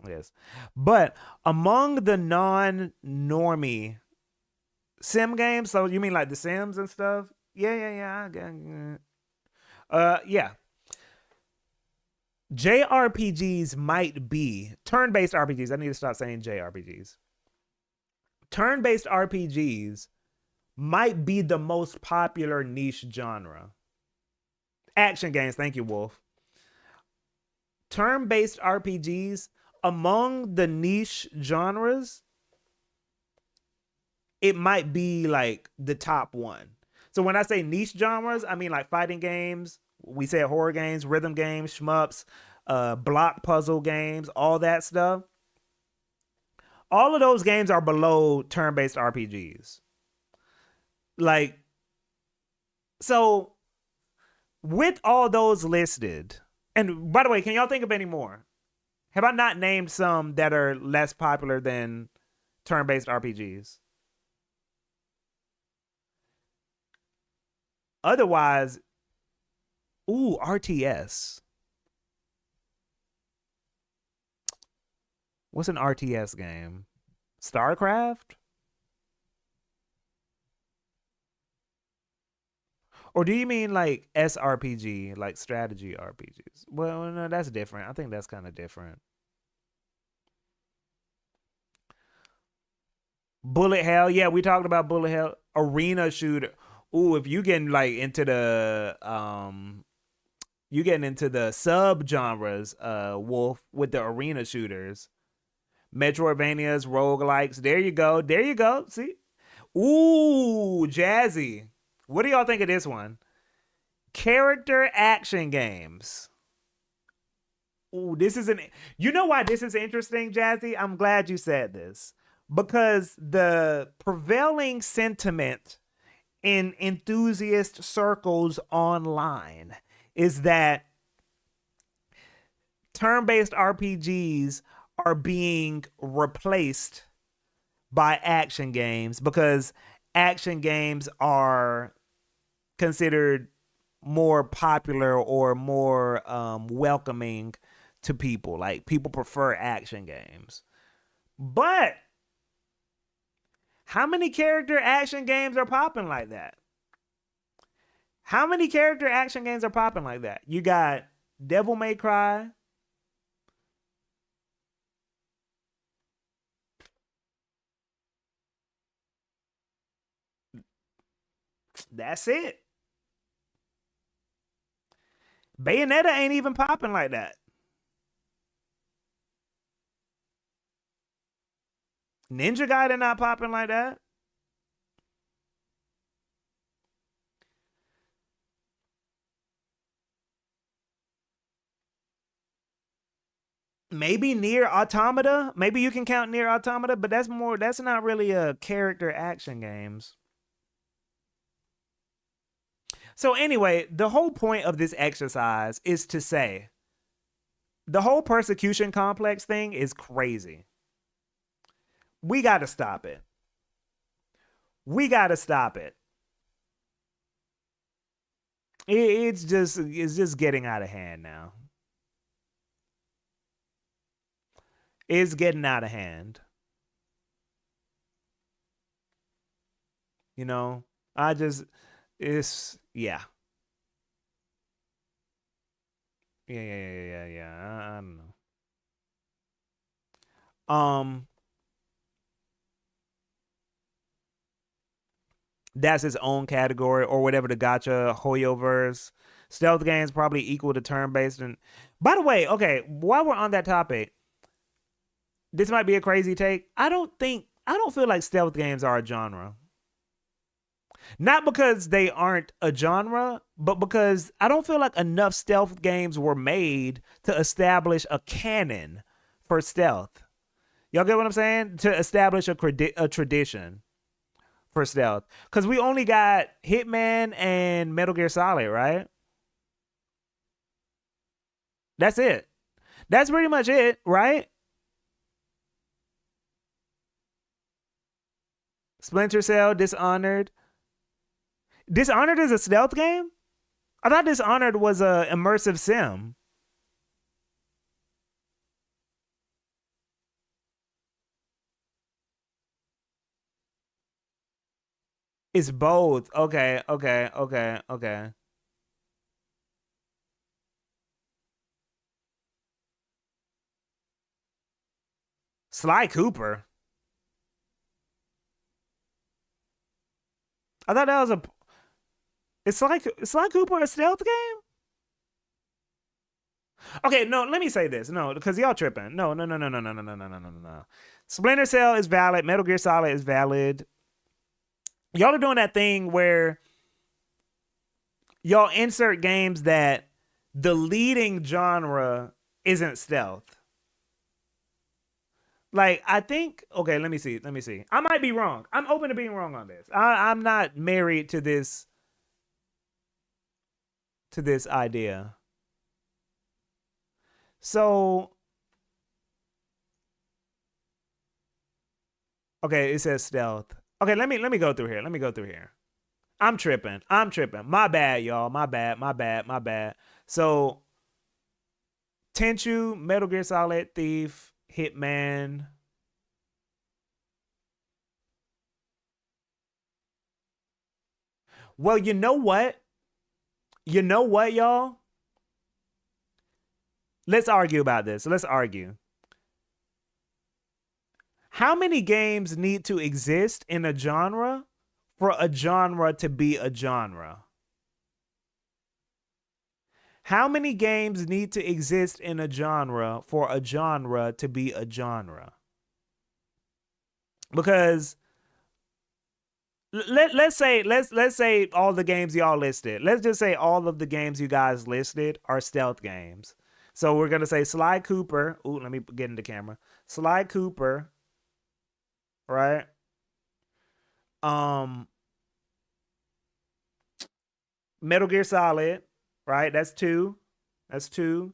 Yes. But among the non normie sim games, so you mean like the Sims and stuff? Yeah, yeah, yeah. Yeah. JRPGs might be turn based RPGs. I need to stop saying JRPGs. Turn based RPGs might be the most popular niche genre. Action games. Thank you, Wolf. Turn based RPGs among the niche genres, it might be like the top one. So when I say niche genres, I mean like fighting games, we say horror games, rhythm games, shmups, block puzzle games, all that stuff. All of those games are below turn based RPGs. Like, so with all those listed, and by the way, can y'all think of any more? Have I not named some that are less popular than turn based RPGs? Otherwise, ooh, RTS. What's an RTS game? StarCraft? Or do you mean like SRPG, like strategy RPGs? Well, no, that's different. I think that's kind of different. Bullet Hell, yeah, we talked about Bullet Hell. Arena shooter. Ooh, if you getting like into the you getting into the sub genres, Wolf, with the arena shooters. Metroidvanias, roguelikes. There you go. There you go. See? Ooh, jazzy. What do y'all think of this one? Character action games. Ooh, this is an. You know why this is interesting, Jazzy? I'm glad you said this because the prevailing sentiment in enthusiast circles online is that turn-based RPGs are being replaced by action games because action games are considered more popular or more welcoming to people. Like people prefer action games. But how many character action games are popping like that? How many character action games are popping like that? You got Devil May Cry. That's it. Bayonetta ain't even popping like that. Ninja Gaiden not popping like that. Maybe Nier Automata. Maybe you can count Nier Automata, but that's not really a character action games. So anyway, the whole point of this exercise is to say the whole persecution complex thing is crazy. We got to stop it. We got to stop it. It's just getting out of hand now. It's getting out of hand. You know, I just it's yeah. Yeah. I don't know. Um that's its own category or whatever the gotcha Hoyoverse. Stealth games probably equal to turn based. And by the way, okay, while we're on that topic, this might be a crazy take. I don't feel like stealth games are a genre. Not because they aren't a genre, but because I don't feel like enough stealth games were made to establish a canon for stealth. Y'all get what I'm saying? To establish a tradition for stealth. Because we only got Hitman and Metal Gear Solid, right? That's it. That's pretty much it, right? Splinter Cell, Dishonored. Dishonored is a stealth game? I thought Dishonored was a immersive sim. It's both. Okay. Sly Cooper. I thought that was a. It's like Cooper a stealth game. Okay, no. Let me say this. No, because y'all tripping. No. Splinter Cell is valid. Metal Gear Solid is valid. Y'all are doing that thing where y'all insert games that the leading genre isn't stealth. Like I think, okay, let me see. I might be wrong. I'm open to being wrong on this. I'm not married to this idea. So okay, it says stealth. Okay, let me go through here. Let me go through here. I'm tripping. I'm tripping. My bad, y'all. My bad. So Tenchu, Metal Gear Solid, Thief, Hitman. Well, you know what? You know what, y'all? Let's argue about this. Let's argue. How many games need to exist in a genre for a genre to be a genre? How many games need to exist in a genre for a genre to be a genre? Because let's say all the games y'all listed. Let's just say all of the games you guys listed are stealth games. So we're gonna say Sly Cooper. Ooh, let me get in the camera. Sly Cooper, right? Um, Metal Gear Solid, right? That's two. That's two.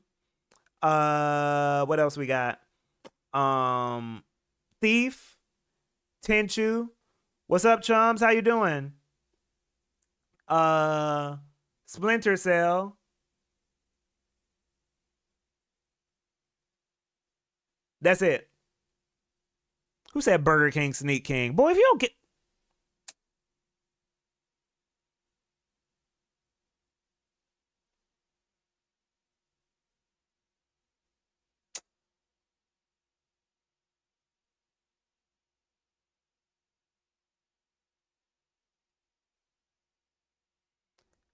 What else we got? Um, Thief, Tenchu. What's up, chums? How you doing? Uh, Splinter Cell. That's it. Who said Burger King, Sneak King? Boy, if you don't get.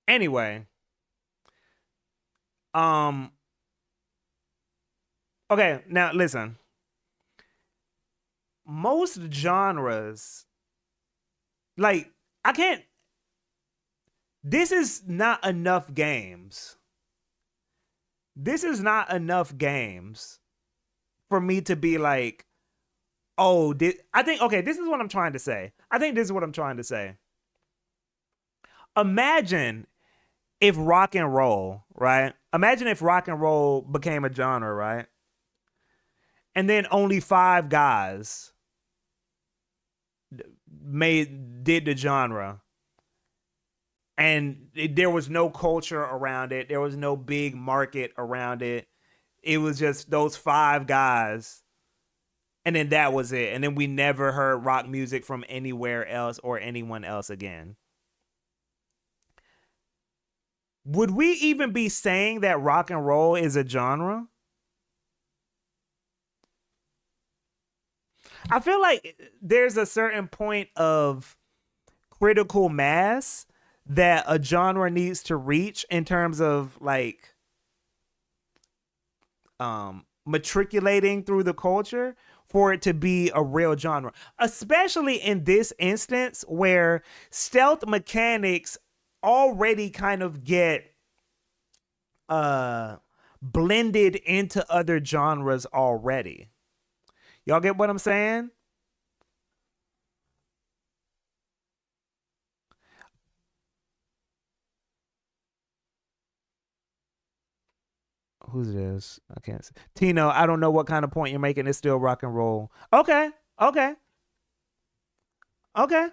Anyway, um, okay, now listen. Most genres, like, I can't. This is not enough games. This is not enough games for me to be like, oh, I think, okay, this is what I'm trying to say. I think this is what I'm trying to say. Imagine if rock and roll, right? Imagine if rock and roll became a genre, right? And then only five guys did the genre, and there was no culture around it. There was no big market around it. It was just those five guys, and then that was it. And then we never heard rock music from anywhere else or anyone else again. Would we even be saying that rock and roll is a genre? I feel like there's a certain point of critical mass that a genre needs to reach in terms of like matriculating through the culture for it to be a real genre, especially in this instance where stealth mechanics already kind of get blended into other genres already. Y'all get what I'm saying? Who's this? I can't see. Tino, I don't know what kind of point you're making. It's still rock and roll. Okay. Okay. Okay.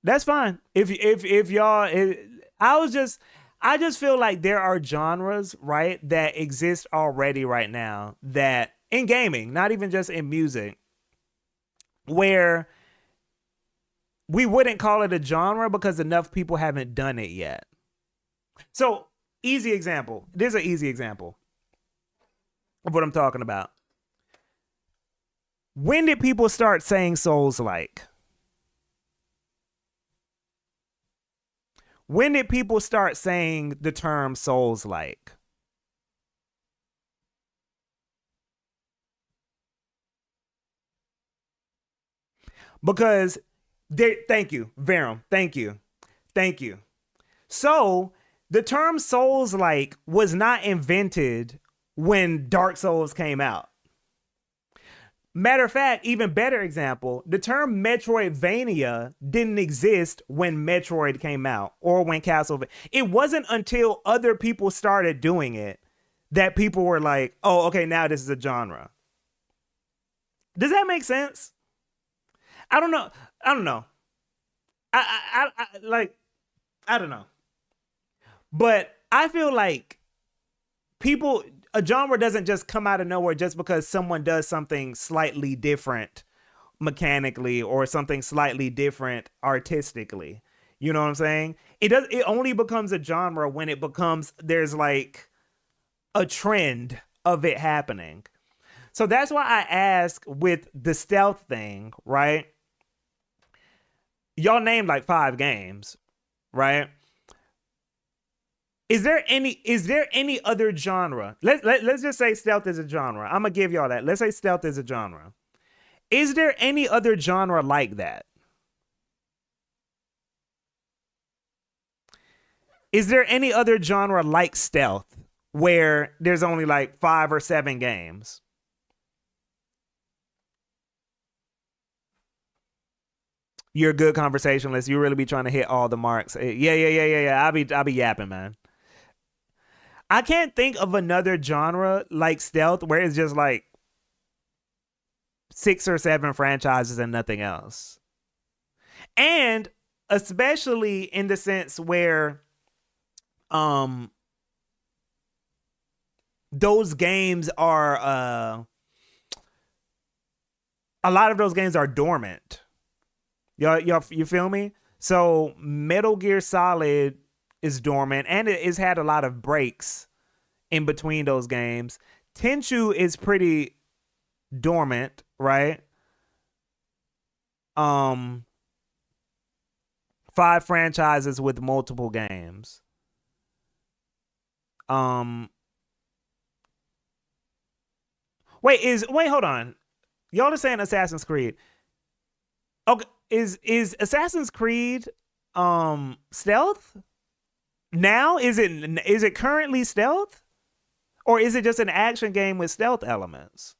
That's fine. If y'all I was just I just feel like there are genres, right, that exist already right now that in gaming, not even just in music, where we wouldn't call it a genre because enough people haven't done it yet. So, easy example. There's an easy example of what I'm talking about. When did people start saying souls like? When did people start saying the term souls like? Because thank you, Verum. Thank you. Thank you. So the term souls like was not invented when Dark Souls came out. Matter of fact, even better example, the term Metroidvania didn't exist when Metroid came out or when Castlevania. It wasn't until other people started doing it that people were like, oh, okay, now this is a genre. Does that make sense? I don't know. I don't know. Like, I don't know. But I feel like people, a genre doesn't just come out of nowhere just because someone does something slightly different mechanically or something slightly different artistically. You know what I'm saying? It only becomes a genre when it becomes there's like a trend of it happening. So that's why I ask with the stealth thing, right? Y'all named like 5 games, right? Is there any other genre? Let's just say stealth is a genre. I'm gonna give y'all that. Let's say stealth is a genre. Is there any other genre like that? Is there any other genre like stealth where there's only like 5 or 7 games? You're a good conversationalist. You really be trying to hit all the marks. Yeah. I'll be yapping, man. I can't think of another genre like stealth where it's just like 6 or 7 franchises and nothing else. And especially in the sense where um those games are a lot of those games are dormant. Y'all, you feel me? So Metal Gear Solid is dormant, and it's had a lot of breaks in between those games. Tenchu is pretty dormant, right? Um, 5 franchises with multiple games. Um, wait, hold on. Y'all are saying Assassin's Creed. Okay, is Assassin's Creed stealth? Now is it currently stealth? Or is it just an action game with stealth elements?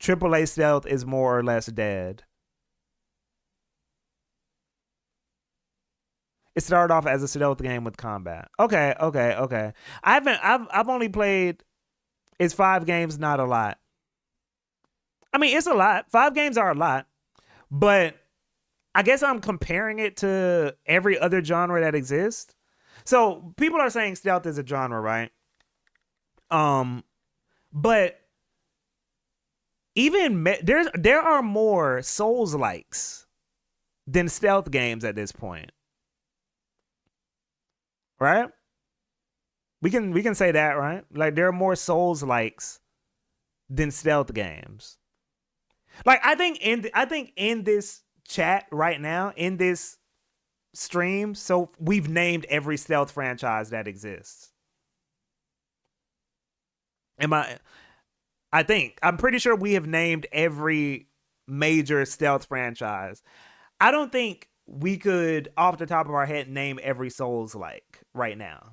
AAA stealth is more or less dead. It started off as a stealth game with combat. Okay. I've only played. It's 5 games, not a lot. I mean, it's a lot. 5 games are a lot, but I guess I'm comparing it to every other genre that exists. So people are saying stealth is a genre, right? But even there are more Souls likes than stealth games at this point, right? We can say that, right? Like there are more Souls likes than stealth games. Like I think in this chat right now, in this stream, so we've named every stealth franchise that exists. Am I'm pretty sure we have named every major stealth franchise. I don't think we could off the top of our head name every Souls like right now.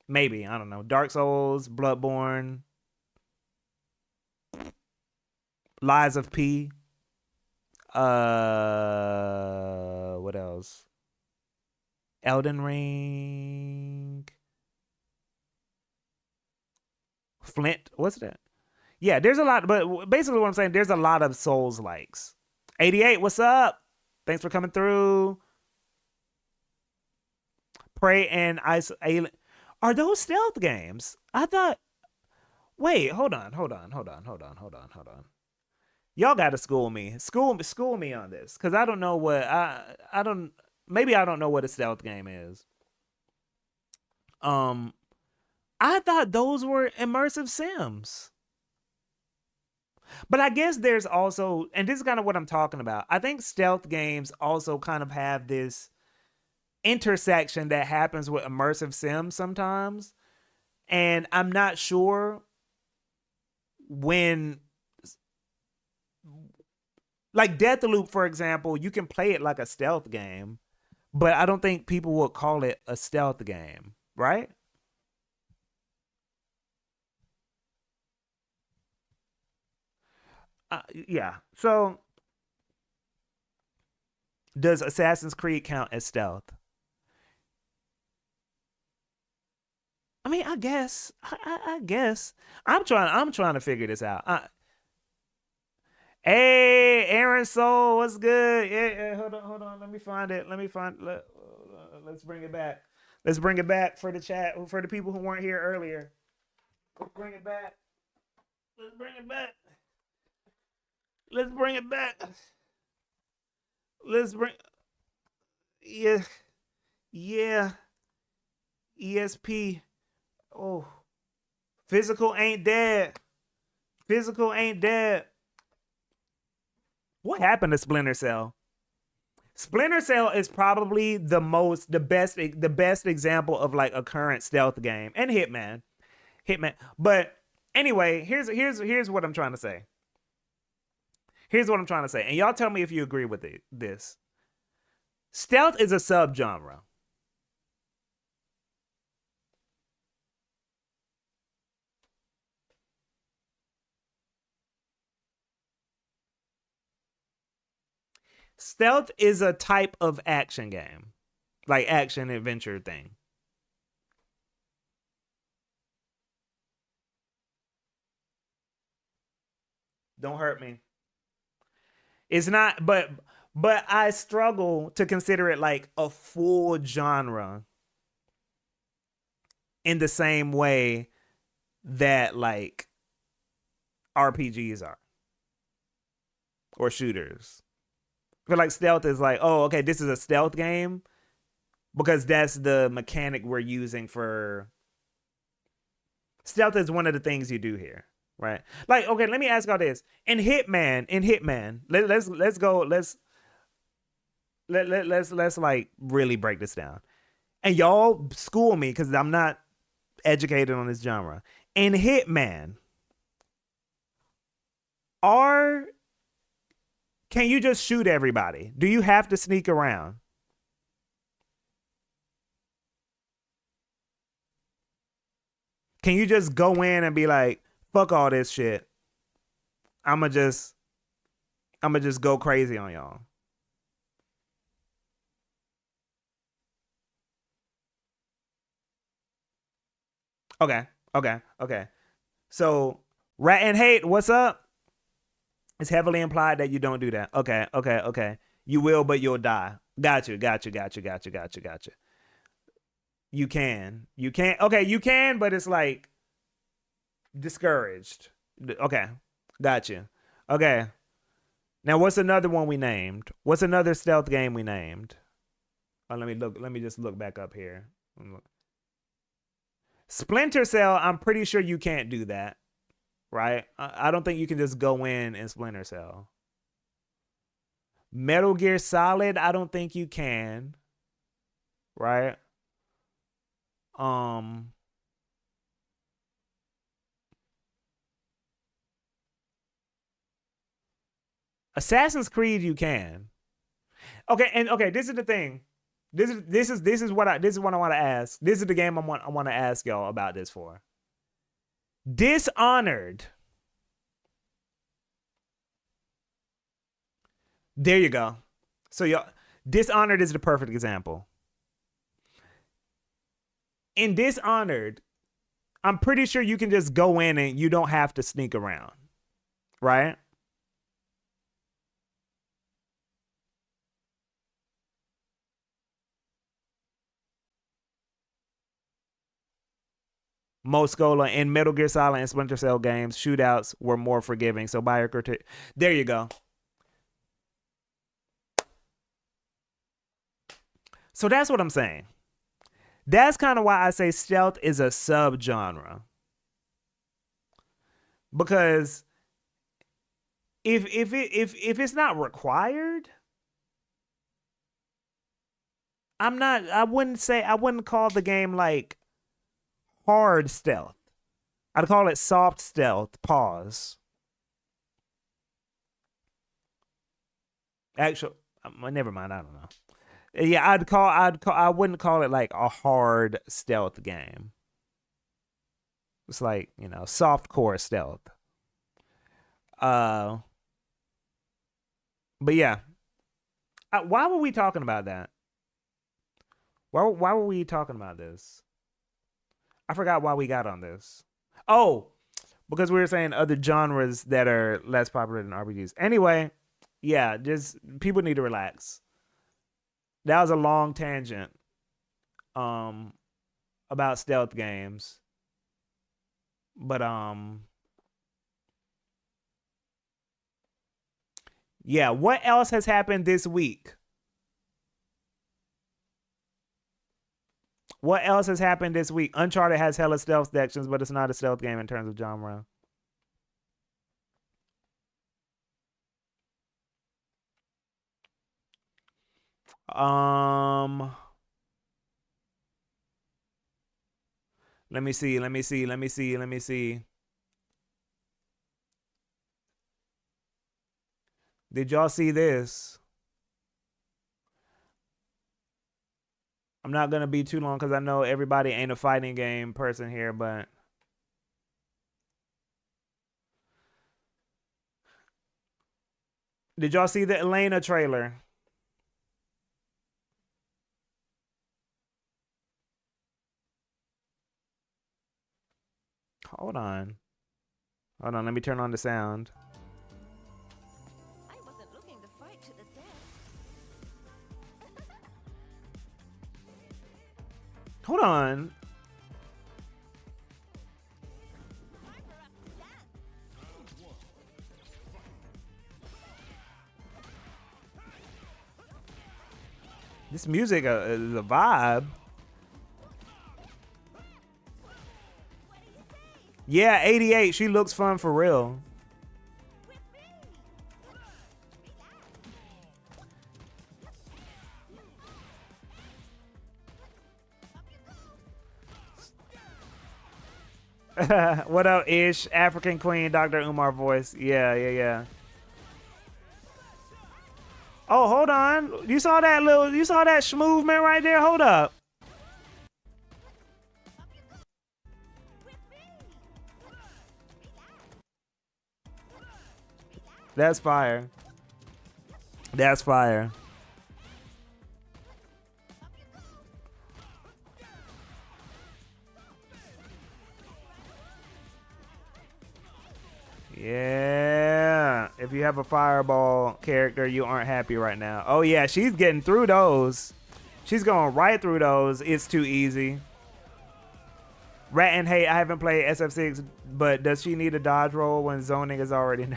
Maybe, I don't know. Dark Souls, Bloodborne, Lies of P. What else? Elden Ring. Flint. What's that? Yeah, there's a lot, but basically what I'm saying, there's a lot of Souls likes. 88, what's up? Thanks for coming through. Prey and Ice Alien. Are those stealth games? I thought. Wait, hold on. Y'all got to school me. School me on this, because I don't know what I don't. Maybe I don't know what a stealth game is. I thought those were immersive sims. But I guess there's also, and this is kind of what I'm talking about. I think stealth games also kind of have this intersection that happens with immersive sims sometimes. And I'm not sure when, like Deathloop, for example, you can play it like a stealth game, but I don't think people would call it a stealth game, right? Yeah. So, does Assassin's Creed count as stealth? I mean, I guess. I guess. I'm trying to figure this out. Hey, Aaron Soul, what's good? Yeah, hold on. Let me find it. Let's bring it back. Let's bring it back for the chat, for the people who weren't here earlier. Let's bring it back. Let's bring it back. Let's bring it back. Let's bring. Yeah, yeah. ESP. Oh, physical ain't dead. Physical ain't dead. What happened to Splinter Cell? Splinter Cell is probably the best example of like a current stealth game, and Hitman. But anyway, here's what I'm trying to say. Here's what I'm trying to say, and y'all tell me if you agree with this. Stealth is a subgenre. Stealth is a type of action game, like action adventure thing. Don't hurt me. It's not, but I struggle to consider it like a full genre in the same way that like RPGs are or shooters. I feel like stealth is like, oh, okay, this is a stealth game because that's the mechanic we're using for stealth is one of the things you do here, right? Like, okay, let me ask all this. In Hitman, let's like really break this down. And y'all school me because I'm not educated on this genre. In Hitman, are can you just shoot everybody? Do you have to sneak around? Can you just go in and be like, fuck all this shit? I'ma just go crazy on y'all. Okay. So, Rat and Hate, what's up? It's heavily implied that you don't do that. Okay. You will, but you'll die. Got you. You can. Okay, you can, but it's like discouraged. Okay. Got you. Okay. Now, what's another one we named? What's another stealth game we named? Oh, let me just look back up here. Splinter Cell, I'm pretty sure you can't do that, right? I don't think you can just go in Splinter Cell. Metal Gear Solid, I don't think you can, right? Assassin's Creed, you can. Okay, this is the thing. This is what I want to ask. This is the game I want to ask y'all about this for. Dishonored. There you go. So y'all, Dishonored is the perfect example. In Dishonored, I'm pretty sure you can just go in and you don't have to sneak around, right? Moscola in Metal Gear Solid and Splinter Cell games, shootouts were more forgiving. So buyer critic. There you go. So that's what I'm saying. That's kind of why I say stealth is a subgenre. Because if it's not required, I wouldn't call the game like hard stealth. I'd call it soft stealth. Pause. Actually, never mind. I don't know. Yeah, I wouldn't call it like a hard stealth game. It's like, soft core stealth. But yeah. Why were we talking about that? Why were we talking about this? I forgot why we got on this. Oh, because we were saying other genres that are less popular than RPGs. Anyway, yeah, just people need to relax. That was a long tangent about stealth games. But yeah, what else has happened this week? What else has happened this week? Uncharted has hella stealth sections, but it's not a stealth game in terms of genre. Let me see. Did y'all see this? I'm not going to be too long because I know everybody ain't a fighting game person here, but did y'all see the Elena trailer? Hold on, let me turn on the sound. I wasn't looking to fight to the death. Hold on. This music is a vibe. Yeah, 88. She looks fun for real. What up, Ish? African Queen, Dr. Umar voice. Yeah. Oh, hold on. You saw that schmovement right there? Hold up. That's fire. That's fire. Yeah. If you have a fireball character, you aren't happy right now. Oh, yeah. She's getting through those. She's going right through those. It's too easy. Rat and Hate, I haven't played SF6, but does she need a dodge roll when zoning is already...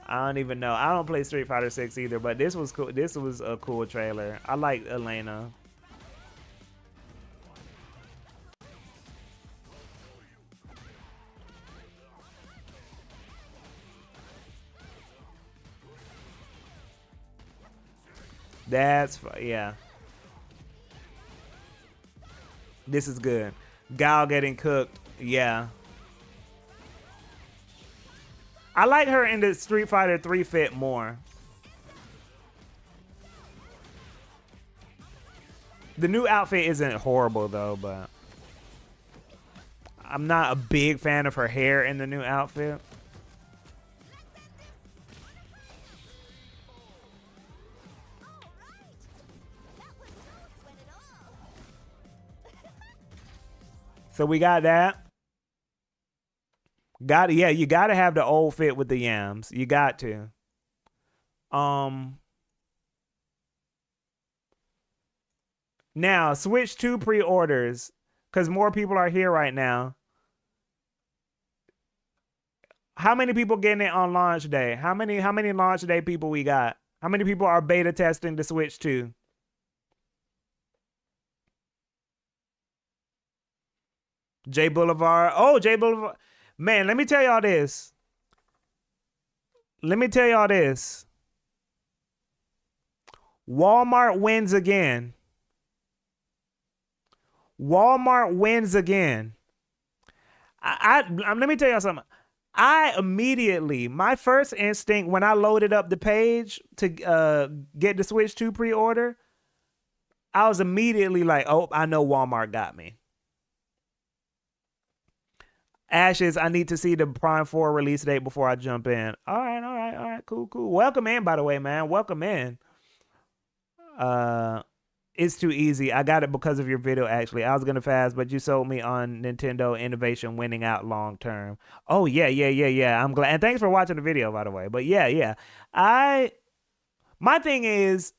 I don't even know. I don't play Street Fighter 6 either, but this was cool. This was a cool trailer. I like Elena. That's, yeah. This is good. Gal getting cooked. Yeah. I like her in the Street Fighter 3 fit more. The new outfit isn't horrible though, but I'm not a big fan of her hair in the new outfit. So we got that. Yeah, you gotta have the old fit with the yams. You got to. Now switch to pre-orders because more people are here right now. How many people getting it on launch day? How many launch day people we got? How many people are beta testing the Switch 2? J Boulevard. Oh, J Boulevard. Man, let me tell y'all this. Walmart wins again. Walmart wins again. Let me tell y'all something. I immediately, my first instinct when I loaded up the page to get the Switch 2 pre-order, I was immediately like, oh, I know Walmart got me. Ashes, I need to see the Prime 4 release date before I jump in. All right, cool. Welcome in, by the way, man. Welcome in. It's too easy. I got it because of your video, actually. I was going to fast, but you sold me on Nintendo innovation winning out long term. Oh, yeah. I'm glad. And thanks for watching the video, by the way. But yeah. My thing is,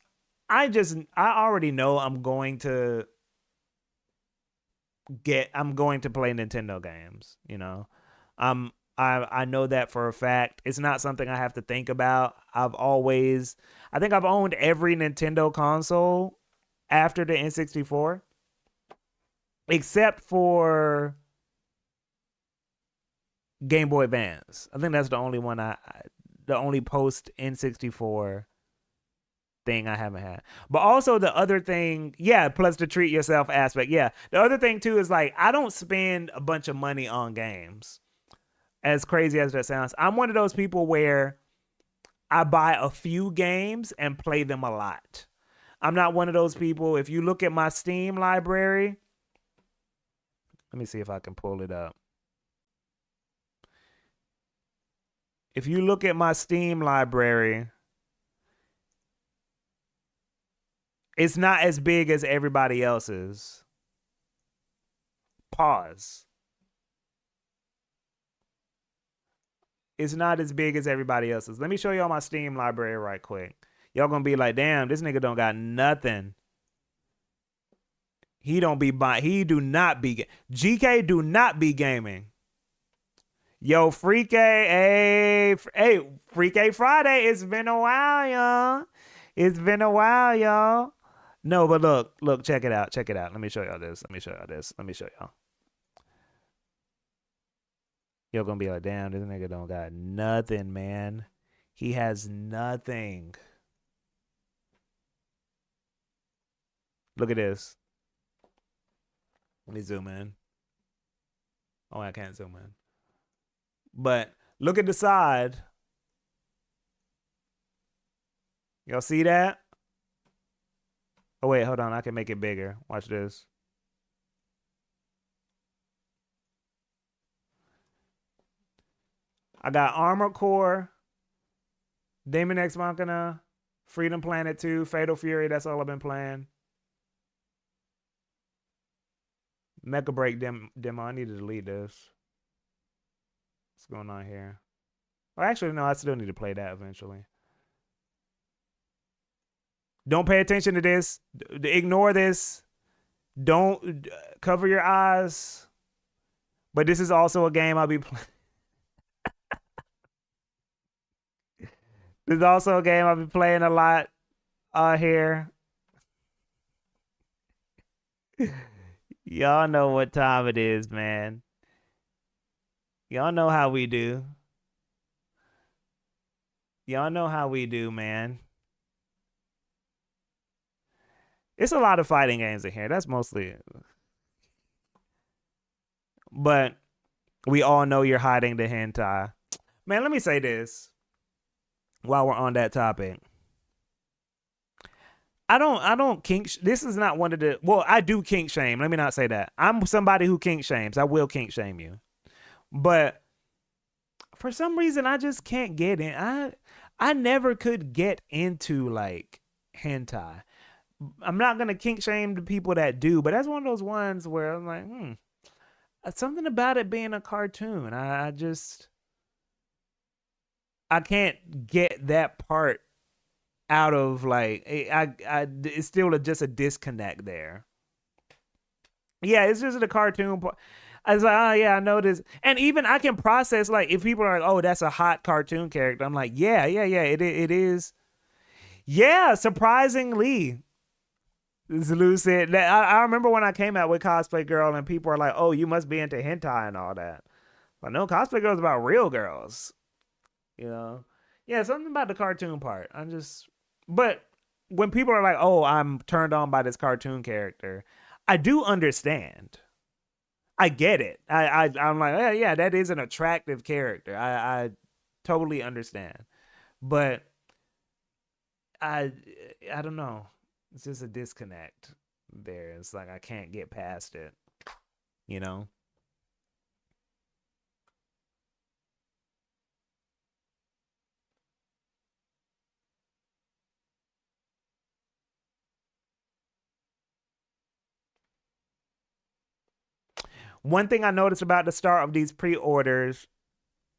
I already know I'm going to play Nintendo games, you know. I know that for a fact. It's not something I have to think about. I think I've owned every Nintendo console after the N64, except for Game Boy Advance. I think that's the only one the only post N64 thing I haven't had. But also the other thing, yeah, plus the treat yourself aspect. Yeah. The other thing too is like I don't spend a bunch of money on games. As crazy as that sounds. I'm one of those people where I buy a few games and play them a lot. I'm not one of those people. If you look at my Steam library, let me see if I can pull it up. If you look at my Steam library, it's not as big as everybody else's. Pause. It's not as big as everybody else's. Let me show y'all my Steam library right quick. Y'all gonna be like, damn, this nigga don't got nothing. He do not be GK do not be gaming. Yo, Freak A, hey, Freak A Friday. It's been a while, y'all. It's been a while, y'all. No, but look, check it out. Let me show y'all this. Let me show y'all. You're gonna be like, damn, this nigga don't got nothing, man. He has nothing. Look at this. Let me zoom in. Oh, I can't zoom in. But look at the side. Y'all see that? Oh, wait, hold on. I can make it bigger. Watch this. I got Armored Core, Daemon X Machina, Freedom Planet 2, Fatal Fury. That's all I've been playing. Mecha Break demo. I need to delete this. What's going on here? Well, actually, no, I still need to play that eventually. Don't pay attention to this. Ignore this. Don't cover your eyes. But this is also a game I'll be playing. This is also a game I'll be playing a lot here. Y'all know what time it is, man. Y'all know how we do. Y'all know how we do, man. It's a lot of fighting games in here. That's mostly it. But we all know you're hiding the hentai. Man, let me say this while we're on that topic. I don't kink. This is not one of the. Well, I do kink shame. Let me not say that. I'm somebody who kink shames. I will kink shame you, but for some reason, I just can't get in. I never could get into like hentai. I'm not gonna kink shame the people that do, but that's one of those ones where I'm like, something about it being a cartoon. I can't get that part out of like it's still just a disconnect there. Yeah, it's just a cartoon part. I was like, oh yeah, I know this, and even I can process like if people are like, oh, that's a hot cartoon character. I'm like, yeah, it is. Yeah, surprisingly, Zulu said that. I remember when I came out with Cosplay Girl, and people are like, oh, you must be into hentai and all that. But no, Cosplay Girl is about real girls. You know, yeah, something about the cartoon part. But when people are like, "Oh, I'm turned on by this cartoon character," I do understand. I get it. I'm like, yeah, that is an attractive character. I totally understand. But I don't know. It's just a disconnect there. It's like I can't get past it. You know? One thing I noticed about the start of these pre-orders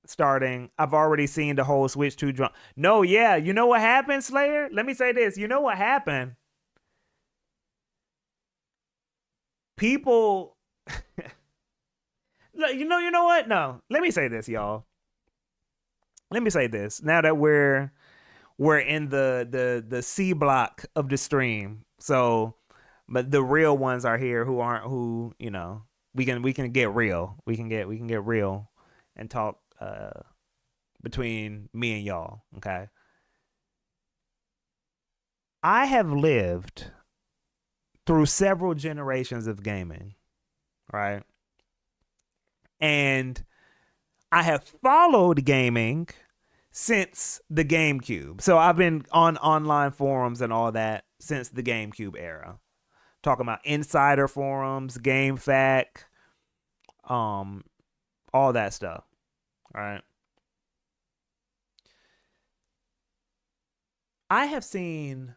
starting, I've already seen the whole Switch 2 drum. No, yeah, you know what happened, Slayer? Let me say this. You know what happened? People you know what? No. Let me say this, y'all. Let me say this. Now that we're in the C block of the stream. So, but the real ones are here who, you know, we can get real. We can get real and talk between me and y'all, okay? I have lived through several generations of gaming, right? And I have followed gaming since the GameCube. So I've been on online forums and all that since the GameCube era. Talking about insider forums, GameFAQ, all that stuff. All right. I have seen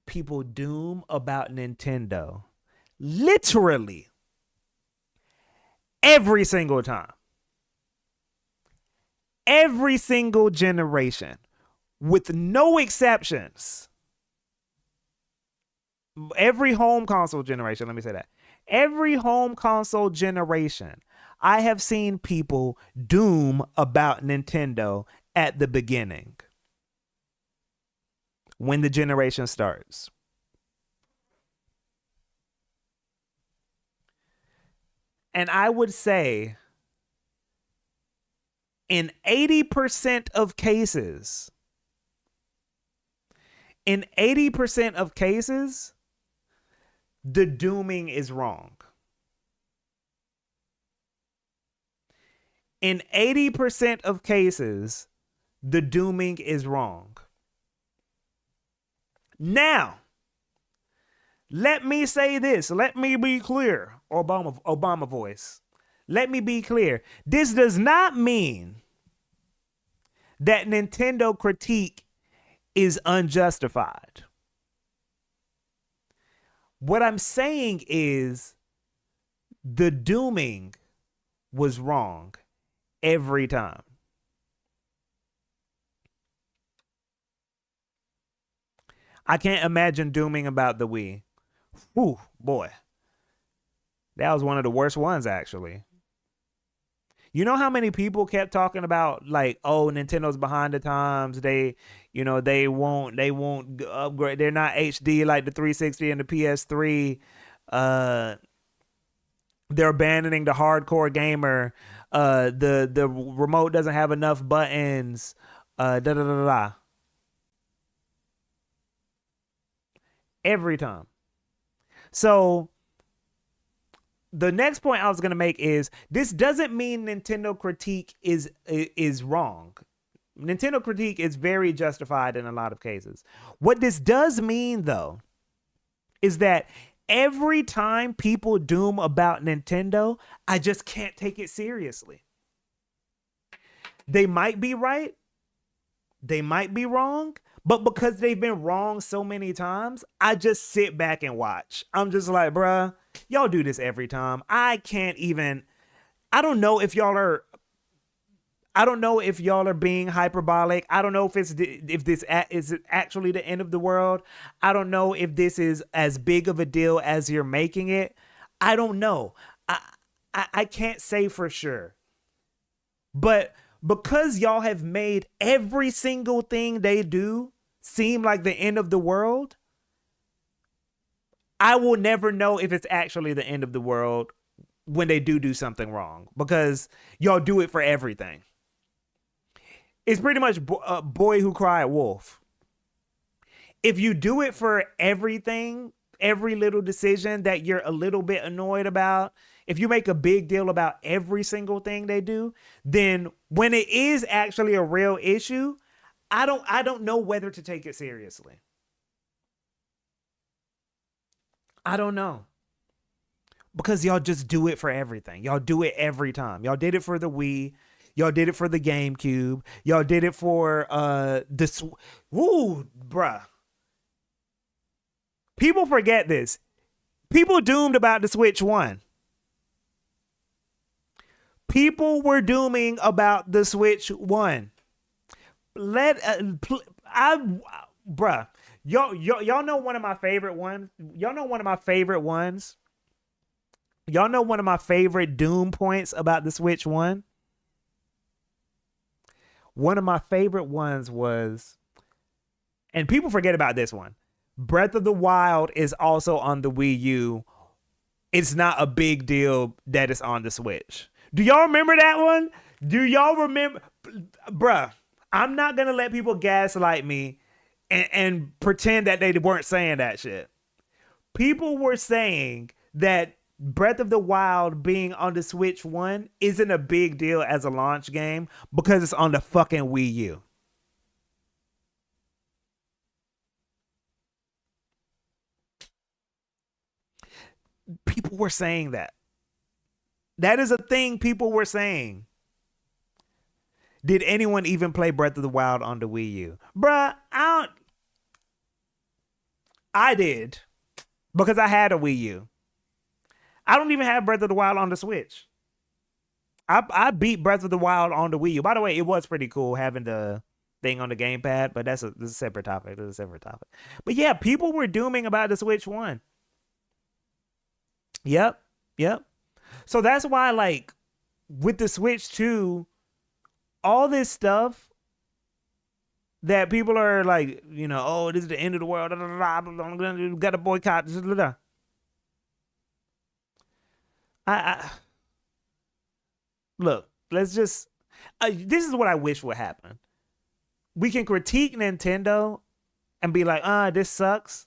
people doom about Nintendo literally every single time. Every single generation, with no exceptions. Every home console generation, let me say that. Every home console generation, I have seen people doom about Nintendo at the beginning when the generation starts. And I would say in 80% of cases, the dooming is wrong. In 80% of cases, the dooming is wrong. Now, let me say this. Let me be clear. Obama voice. Let me be clear. This does not mean that Nintendo critique is unjustified. What I'm saying is the dooming was wrong every time. I can't imagine dooming about the Wii. Whew, boy. That was one of the worst ones, actually. You know how many people kept talking about, like, oh, Nintendo's behind the times. They won't upgrade. They're not HD like the 360 and the PS3. They're abandoning the hardcore gamer. The remote doesn't have enough buttons. Da da da da da. Every time. So the next point I was going to make is this doesn't mean Nintendo critique is wrong. Nintendo critique is very justified in a lot of cases. What this does mean, though, is that every time people doom about Nintendo, I just can't take it seriously. They might be right. They might be wrong. But because they've been wrong so many times, I just sit back and watch. I'm just like, bruh, y'all do this every time. I don't know if y'all are being hyperbolic. I don't know if this is actually the end of the world. I don't know if this is as big of a deal as you're making it. I don't know. I can't say for sure. But because y'all have made every single thing they do seem like the end of the world, I will never know if it's actually the end of the world when they do something wrong, because y'all do it for everything. It's pretty much Boy Who Cried Wolf. If you do it for everything, every little decision that you're a little bit annoyed about, if you make a big deal about every single thing they do, then when it is actually a real issue, I don't know whether to take it seriously. I don't know. Because y'all just do it for everything. Y'all do it every time. Y'all did it for the Wii. Y'all did it for the GameCube. Y'all did it for bruh. People forget this. People doomed about the Switch 1. People were dooming about the Switch 1. Bruh. Y'all know one of my favorite ones. Y'all know one of my favorite ones. Y'all know one of my favorite doom points about the Switch 1. One of my favorite ones was, and people forget about this one, Breath of the Wild is also on the Wii U. It's not a big deal that it's on the Switch. Do y'all remember that one? Do y'all remember? Bruh, I'm not going to let people gaslight me and pretend that they weren't saying that shit. People were saying that Breath of the Wild being on the Switch 1 isn't a big deal as a launch game because it's on the fucking Wii U. People were saying that. That is a thing people were saying. Did anyone even play Breath of the Wild on the Wii U? Bruh, I did. Because I had a Wii U. I don't even have Breath of the Wild on the Switch. I beat Breath of the Wild on the Wii U. By the way, it was pretty cool having the thing on the gamepad, but this is a separate topic. But yeah, people were dooming about the Switch 1. Yep. So that's why, like, with the Switch 2, all this stuff that people are like, oh, this is the end of the world. Got to boycott. Look, let's just. This is what I wish would happen. We can critique Nintendo and be like, this sucks,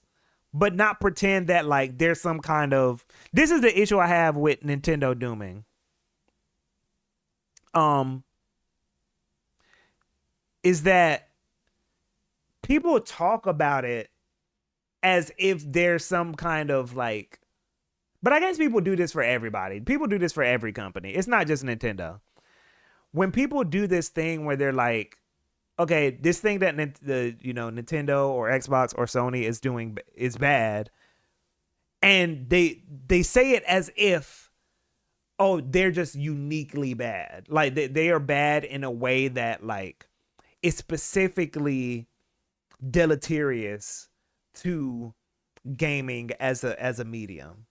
but not pretend that like there's some kind of. This is the issue I have with Nintendo dooming. Is that people talk about it as if there's some kind of like. But I guess people do this for everybody. People do this for every company. It's not just Nintendo. When people do this thing where they're like, okay, this thing that the Nintendo or Xbox or Sony is doing is bad, and they say it as if, oh, they're just uniquely bad. Like they are bad in a way that like is specifically deleterious to gaming as a medium.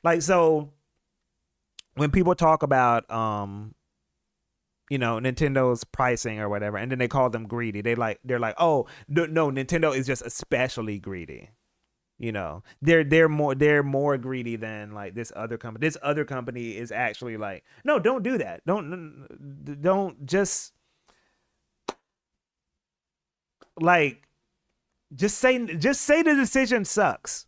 Like, so when people talk about Nintendo's pricing or whatever, and then they call them greedy, they're like, oh no, Nintendo is just especially greedy. They're more greedy than like this other company. This other company is actually like, no, don't do that. Don't like just say the decision sucks.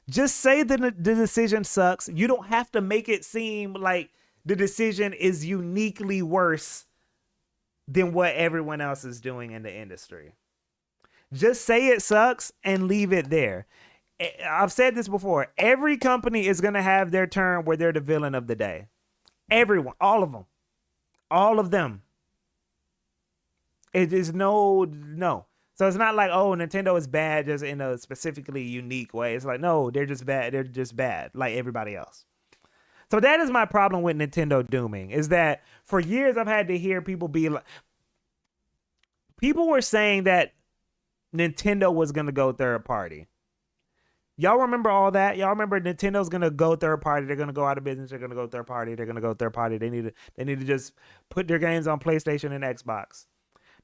Just say the decision sucks. You don't have to make it seem like the decision is uniquely worse than what everyone else is doing in the industry. Just say it sucks and leave it there. I've said this before. Every company is going to have their turn where they're the villain of the day. Everyone, all of them. All of them. It is no. So it's not like, oh, Nintendo is bad just in a specifically unique way. It's like, no, they're just bad. They're just bad like everybody else. So that is my problem with Nintendo dooming, is that for years I've had to hear people be like, people were saying that Nintendo was going to go third party. Y'all remember all that? Y'all remember Nintendo's going to go third party. They're going to go out of business. They're going to go third party. They're going to go third party. They need to just put their games on PlayStation and Xbox.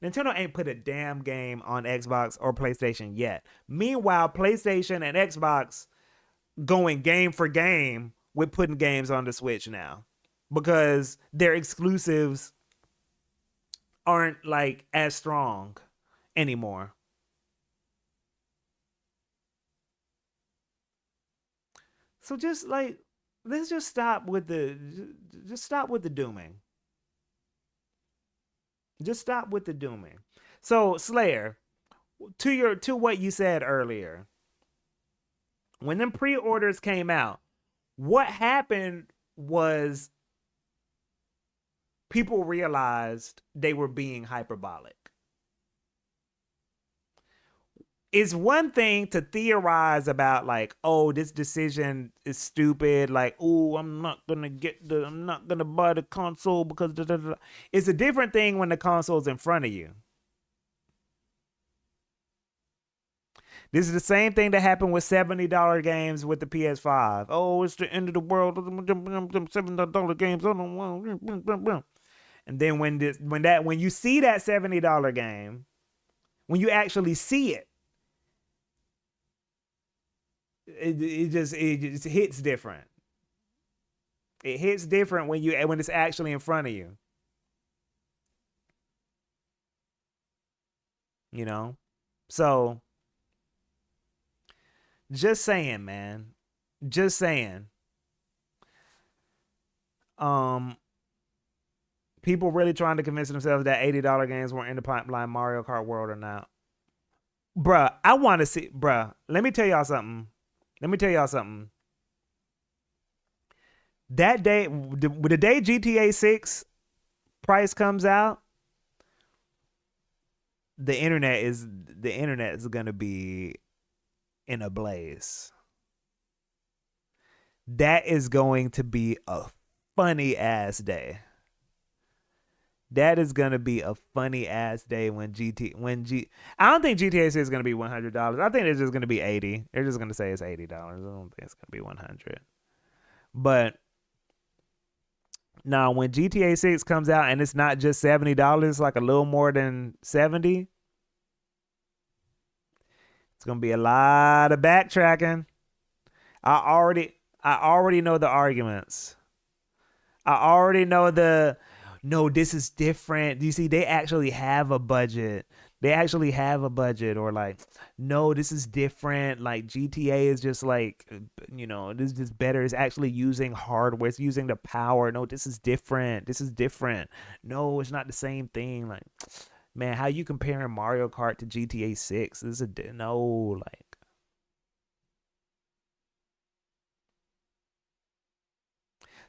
Nintendo ain't put a damn game on Xbox or PlayStation yet. Meanwhile, PlayStation and Xbox going game for game with putting games on the Switch now, because their exclusives aren't like as strong anymore. So just like, let's just stop with the dooming. Just stop with the dooming. So Slayer, to what you said earlier, when them pre-orders came out, what happened was people realized they were being hyperbolic. It's one thing to theorize about like, oh, this decision is stupid. Like, oh, I'm not gonna buy the console because da, da, da. It's a different thing when the console's in front of you. This is the same thing that happened with $70 games with the PS5. Oh, it's the end of the world. Them $70 games. I don't want. And then when you see that $70 game, when you actually see it, it just hits different. It hits different when it's actually in front of you. You know? So just saying, man. Just saying. Um People really trying to convince themselves that $80 games weren't in the pipeline Mario Kart World or not. Bruh, I want to see, bruh, let me tell y'all something. That day, the day GTA 6 price comes out, the internet is gonna be in a blaze. That is going to be a funny ass day. That is gonna be a funny ass day when I don't think GTA 6 is gonna be $100. I think it's just gonna be 80. They're just gonna say it's $80. I don't think it's gonna be 100. But now when GTA 6 comes out and it's not just $70, like a little more than 70, it's gonna be a lot of backtracking. I already know the arguments. I already know no, this is different. You see, they actually have a budget. Or like, no, this is different. Like GTA is just like, this is just better. It's actually using hardware. It's using the power. No, this is different. No, it's not the same thing. Like, man, how you comparing Mario Kart to GTA 6? No, like,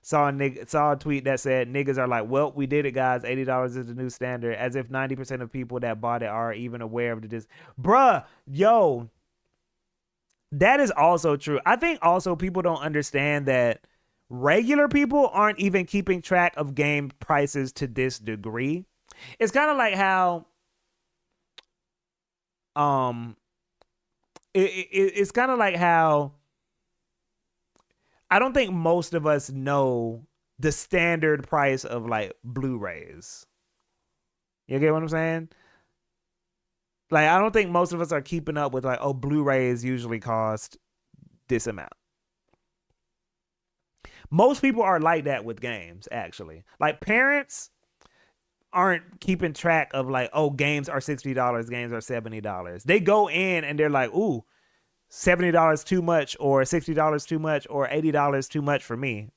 saw a tweet that said niggas are like, well, we did it, guys. $80 is the new standard, as if 90% of people that bought it are even aware of this. Bruh, yo, that is also true. I think also people don't understand that regular people aren't even keeping track of game prices to this degree. It's kind of like how it's kind of like how I don't think most of us know the standard price of like Blu-rays. You get what I'm saying? Like, I don't think most of us are keeping up with like, oh, Blu-rays usually cost this amount. Most people are like that with games, actually. Like, parents aren't keeping track of like, oh, games are $60, games are $70. They go in and they're like, ooh, $70 too much, or $60 too much, or $80 too much for me,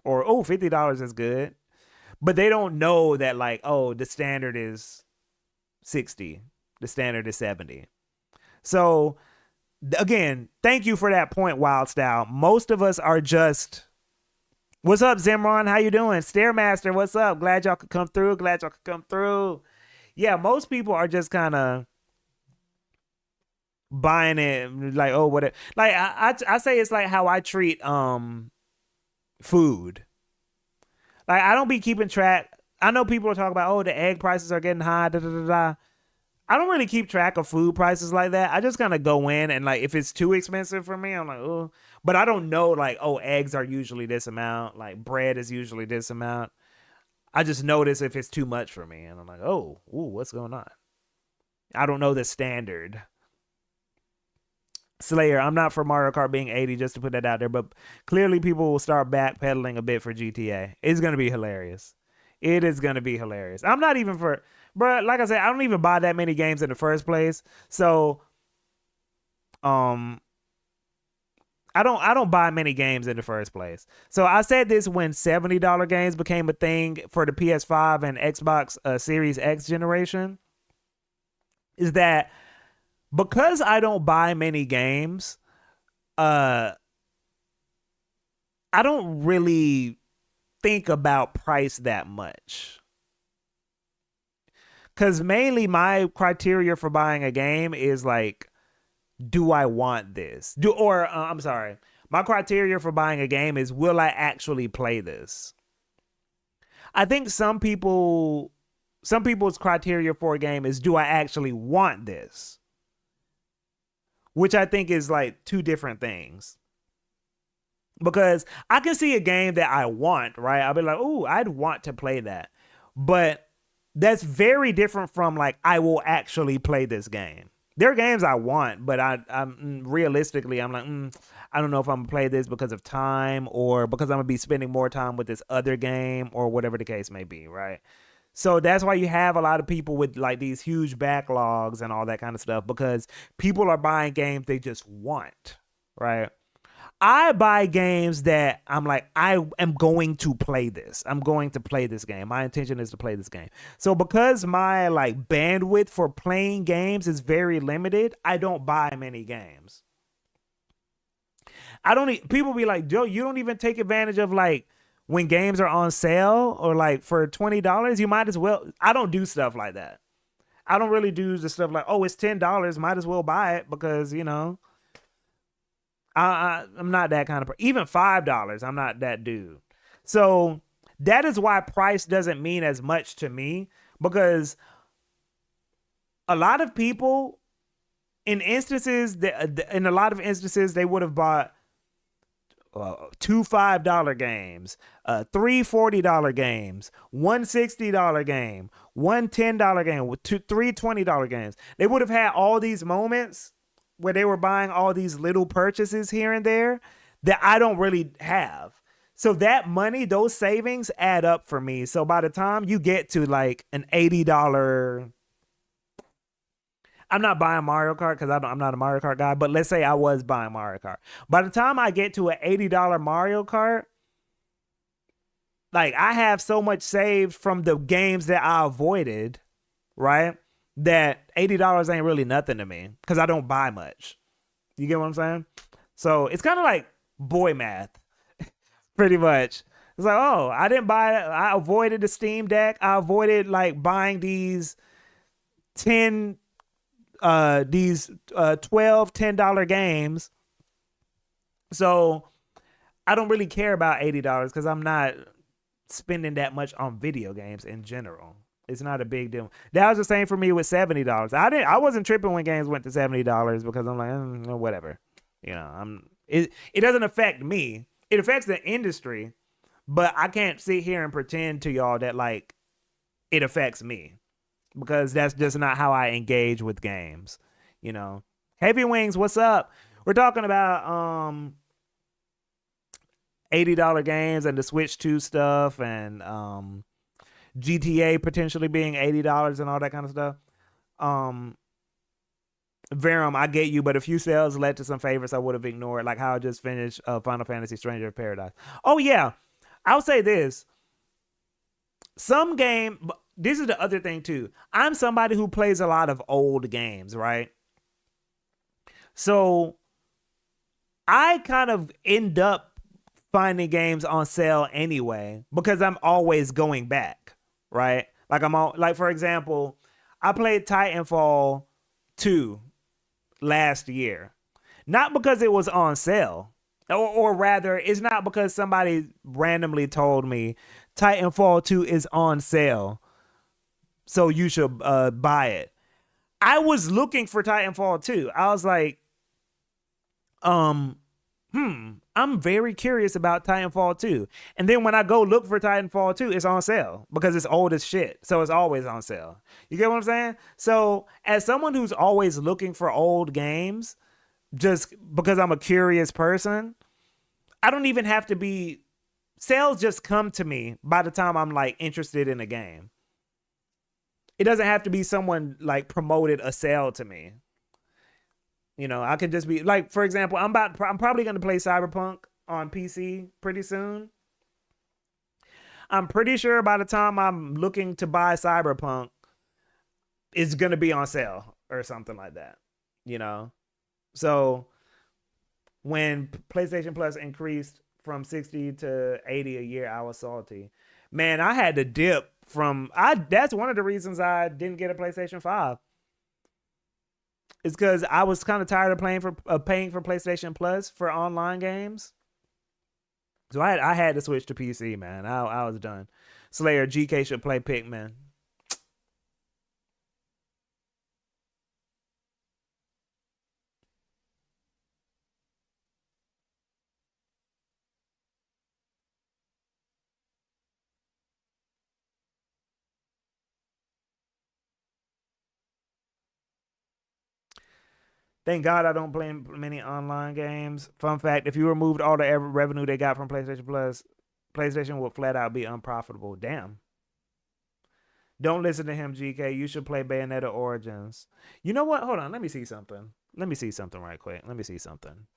or oh, $50 is good. But they don't know that like, oh, the standard is 60, the standard is 70. So again, thank you for that point, Wild Style. Most of us are just, what's up, Zimron? How you doing? Stairmaster, what's up? Glad y'all could come through. Yeah, most people are just kind of buying it like, oh, what? Like I say it's like how I treat food. Like, I don't be keeping track. I know people are talking about, oh, the egg prices are getting high. Da, da, da, da. I don't really keep track of food prices like that. I just kind of go in and like, if it's too expensive for me, I'm like, oh. But I don't know like, oh, eggs are usually this amount. Like, bread is usually this amount. I just notice if it's too much for me, and I'm like, oh, ooh, what's going on? I don't know the standard. Slayer, I'm not for Mario Kart being 80, just to put that out there, but clearly people will start backpedaling a bit for GTA. It's going to be hilarious. It is going to be hilarious. I'm not even for, bro, like I said, I don't even buy that many games in the first place. So, I don't buy many games in the first place. So I said this when $70 games became a thing for the PS5 and Xbox Series X generation, is that because I don't buy many games, I don't really think about price that much. Because mainly my criteria for buying a game is like, do I want this? My criteria for buying a game is, will I actually play this? I think some people's criteria for a game is, do I actually want this? Which I think is like two different things. Because I can see a game that I want, right? I'll be like, ooh, I'd want to play that. But that's very different from like, I will actually play this game. There are games I want, but I'm realistically, I'm like, I don't know if I'm gonna play this because of time, or because I'm gonna be spending more time with this other game, or whatever the case may be, right? So that's why you have a lot of people with like these huge backlogs and all that kind of stuff, because people are buying games they just want, right? I buy games that I'm like, I am going to play this. I'm going to play this game. My intention is to play this game. So because my like bandwidth for playing games is very limited, I don't buy many games. People be like, Joe, you don't even take advantage of like when games are on sale, or like for $20, you might as well. I don't do stuff like that. I don't really do the stuff like, oh, it's $10, might as well buy it, because, you know, I'm not that kind of person. Even $5, I'm not that dude. So that is why price doesn't mean as much to me, because a lot of people, in a lot of instances, they would have bought two $5 games, three $40 games, one $60 game, one $10 game, three $20 games. They would have had all these moments where they were buying all these little purchases here and there that I don't really have. So that money, those savings add up for me. So by the time you get to like an $80, I'm not buying Mario Kart because I'm not a Mario Kart guy, but let's say I was buying Mario Kart. By the time I get to an $80 Mario Kart, like, I have so much saved from the games that I avoided, right? That $80 ain't really nothing to me because I don't buy much. You get what I'm saying? So it's kind of like boy math, pretty much. It's like, oh, I didn't buy it. I avoided the Steam Deck. I avoided like buying these 10 these 12 $10 games. So I don't really care about $80 because I'm not spending that much on video games in general. It's not a big deal. That was the same for me with $70. I wasn't tripping when games went to $70 because I'm like, whatever. You know, it doesn't affect me. It affects the industry, but I can't sit here and pretend to y'all that like it affects me because that's just not how I engage with games. You know, Heavy Wings, what's up? We're talking about $80 games and the Switch 2 stuff and GTA potentially being $80 and all that kind of stuff. Verum, I get you, but a few sales led to some favorites I would have ignored, like how I just finished Final Fantasy Stranger of Paradise. Oh yeah, I'll say this. Some game, this is the other thing too. I'm somebody who plays a lot of old games, right? So I kind of end up finding games on sale anyway because I'm always going back, right? Like like for example, I played Titanfall 2 last year. Not because it was on sale. Or rather, it's not because somebody randomly told me Titanfall 2 is on sale, so you should buy it. I was looking for Titanfall 2. I was like, I'm very curious about Titanfall 2. And then when I go look for Titanfall 2, it's on sale because it's old as shit. So it's always on sale. You get what I'm saying? So as someone who's always looking for old games, just because I'm a curious person, I don't even have to be, sales just come to me by the time I'm like interested in a game. It doesn't have to be someone like promoted a sale to me. You know, I could just be like, for example, I'm probably going to play Cyberpunk on PC pretty soon. I'm pretty sure by the time I'm looking to buy Cyberpunk, it's going to be on sale or something like that, you know? So when PlayStation Plus increased from 60 to 80 a year, I was salty. Man, I had to dip that's one of the reasons I didn't get a PlayStation 5. It's because I was kind of tired of paying for PlayStation Plus for online games. So I had to switch to PC, man. I was done. Slayer, GK should play Pikmin. Thank God I don't play many online games. Fun fact, if you removed all the revenue they got from PlayStation Plus, PlayStation would flat out be unprofitable. Damn. Don't listen to him, GK. You should play Bayonetta Origins. You know what? Hold on. Let me see something. Let me see something right quick. Let me see something.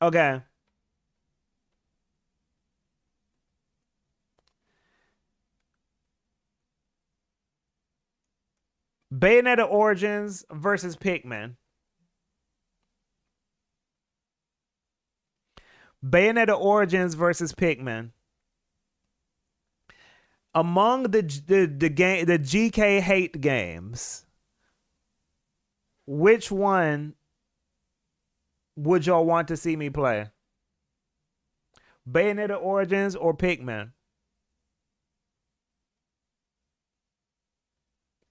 Okay. Bayonetta Origins versus Pikmin. Bayonetta Origins versus Pikmin. Among the GK hate games, which one would y'all want to see me play? Bayonetta Origins or Pikmin?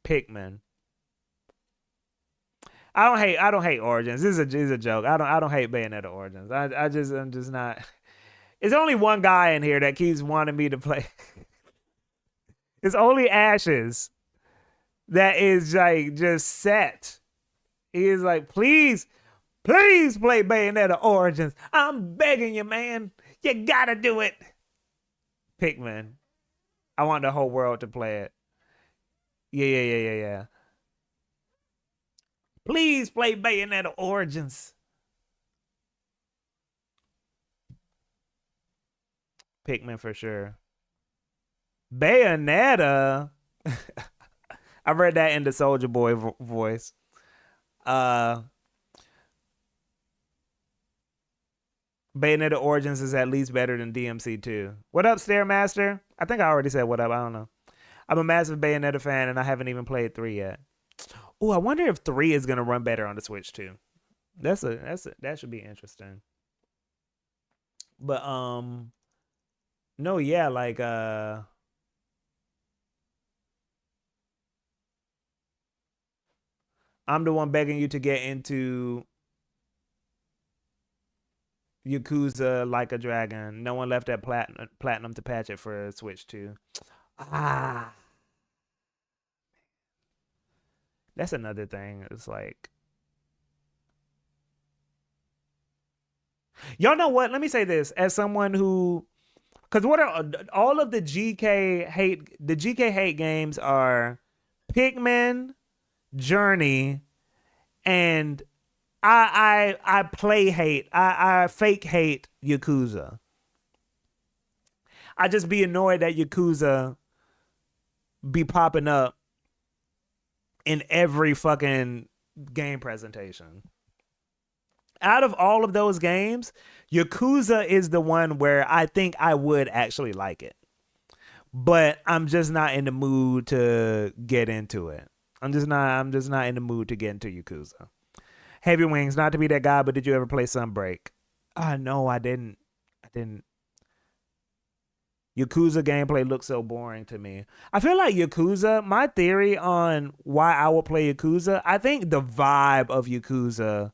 Pikmin. I don't hate Origins. This is a joke. I don't hate Bayonetta Origins. I'm just not. It's only one guy in here that keeps wanting me to play. It's only Ashes that is like just set. He is like, please play Bayonetta Origins. I'm begging you, man. You gotta do it. Pikmin. I want the whole world to play it. Yeah. Please play Bayonetta Origins. Pikmin for sure. Bayonetta. I read that in the Soldier Boy voice. Uh, Bayonetta Origins is at least better than DMC2. What up, Stairmaster? I think I already said what up. I don't know. I'm a massive Bayonetta fan, and I haven't even played 3 yet. Oh, I wonder if 3 is gonna run better on the Switch too. That should be interesting. But no, yeah, like I'm the one begging you to get into Yakuza Like a Dragon. No one left at platinum to patch it for Switch 2. Ah, that's another thing. It's like, y'all know what? Let me say this as someone who, because what are all of the GK hate? The GK hate games are Pikmin, Journey, and I play hate. I fake hate Yakuza. I just be annoyed that Yakuza be popping up in every fucking game presentation. Out of all of those games, Yakuza is the one where I think I would actually like it. But I'm just not in the mood to get into it. I'm just not in the mood to get into Yakuza. Heavy Wings, not to be that guy, but did you ever play Sunbreak? No, I didn't. Yakuza gameplay looks so boring to me. I feel like Yakuza, my theory on why I would play Yakuza, I think the vibe of Yakuza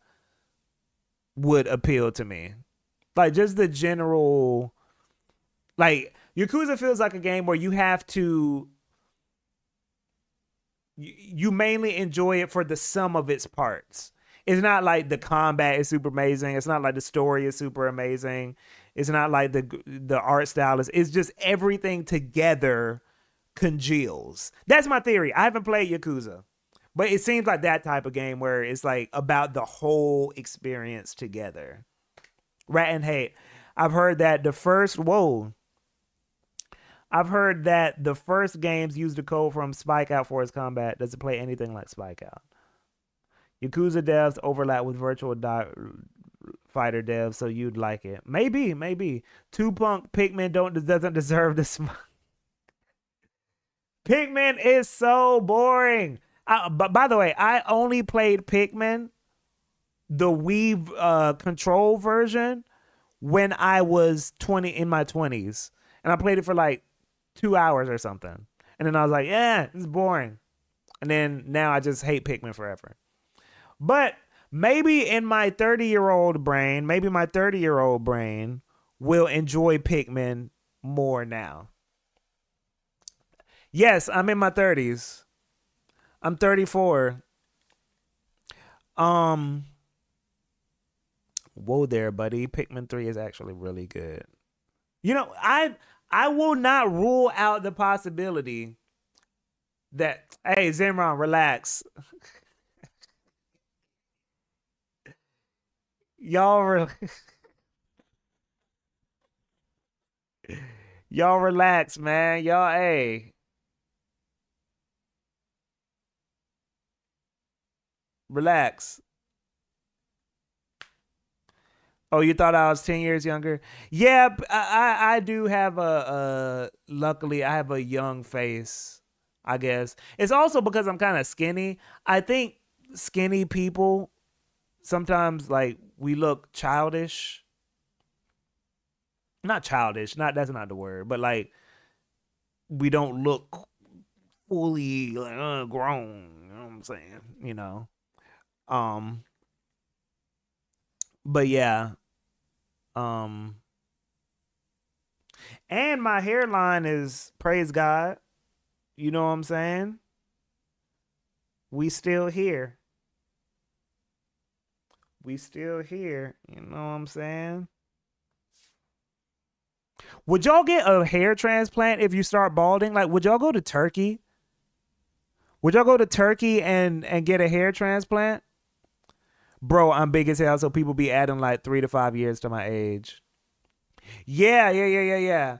would appeal to me. Like just the general, like Yakuza feels like a game where you have to, you mainly enjoy it for the sum of its parts. It's not like the combat is super amazing. It's not like the story is super amazing. It's not like the art style is. It's just everything together congeals. That's my theory. I haven't played Yakuza, but it seems like that type of game where it's like about the whole experience together. Rat and Hate. I've heard that the first games use the code from Spike Out for its combat. Does it play anything like Spike Out? Yakuza devs overlap with Virtual Fighter devs, so you'd like it. Maybe. Two Punk Pikmin doesn't deserve this. Pikmin is so boring. But by the way, I only played Pikmin, the Wii control version, when I was in my 20s, and I played it for like 2 hours or something, and then I was like, yeah, it's boring, and then now I just hate Pikmin forever. But maybe in my 30-year-old brain, will enjoy Pikmin more now. Yes, I'm in my 30s. I'm 34. Whoa there, buddy. Pikmin 3 is actually really good. You know, I will not rule out the possibility that, hey, Zenron, relax. Y'all y'all relax, man. Y'all, hey, relax. Oh, you thought I was 10 years younger? Yeah, I do have luckily I have a young face, I guess. It's also because I'm kind of skinny. I think skinny people sometimes, like, we look childish. Not childish, that's not the word, but like we don't look fully like grown, you know what I'm saying? Um but yeah. Um and my hairline is, praise God. You know what I'm saying? We still here. You know what I'm saying? Would y'all get a hair transplant if you start balding? Like, would y'all go to Turkey? And get a hair transplant? Bro, I'm big as hell, so people be adding like 3 to 5 years to my age. Yeah, yeah, yeah, yeah, yeah.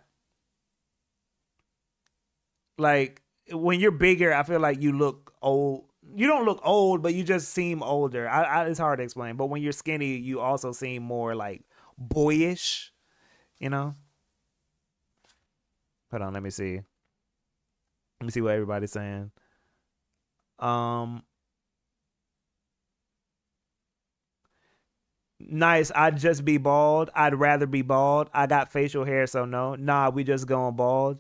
Like when you're bigger, I feel like you look old. You don't look old, but you just seem older. It's hard to explain. But when you're skinny, you also seem more like boyish. You know. Hold on, let me see. Let me see what everybody's saying. Um, nice. I'd just be bald. I'd rather be bald. I got facial hair, so no. Nah, we just going bald.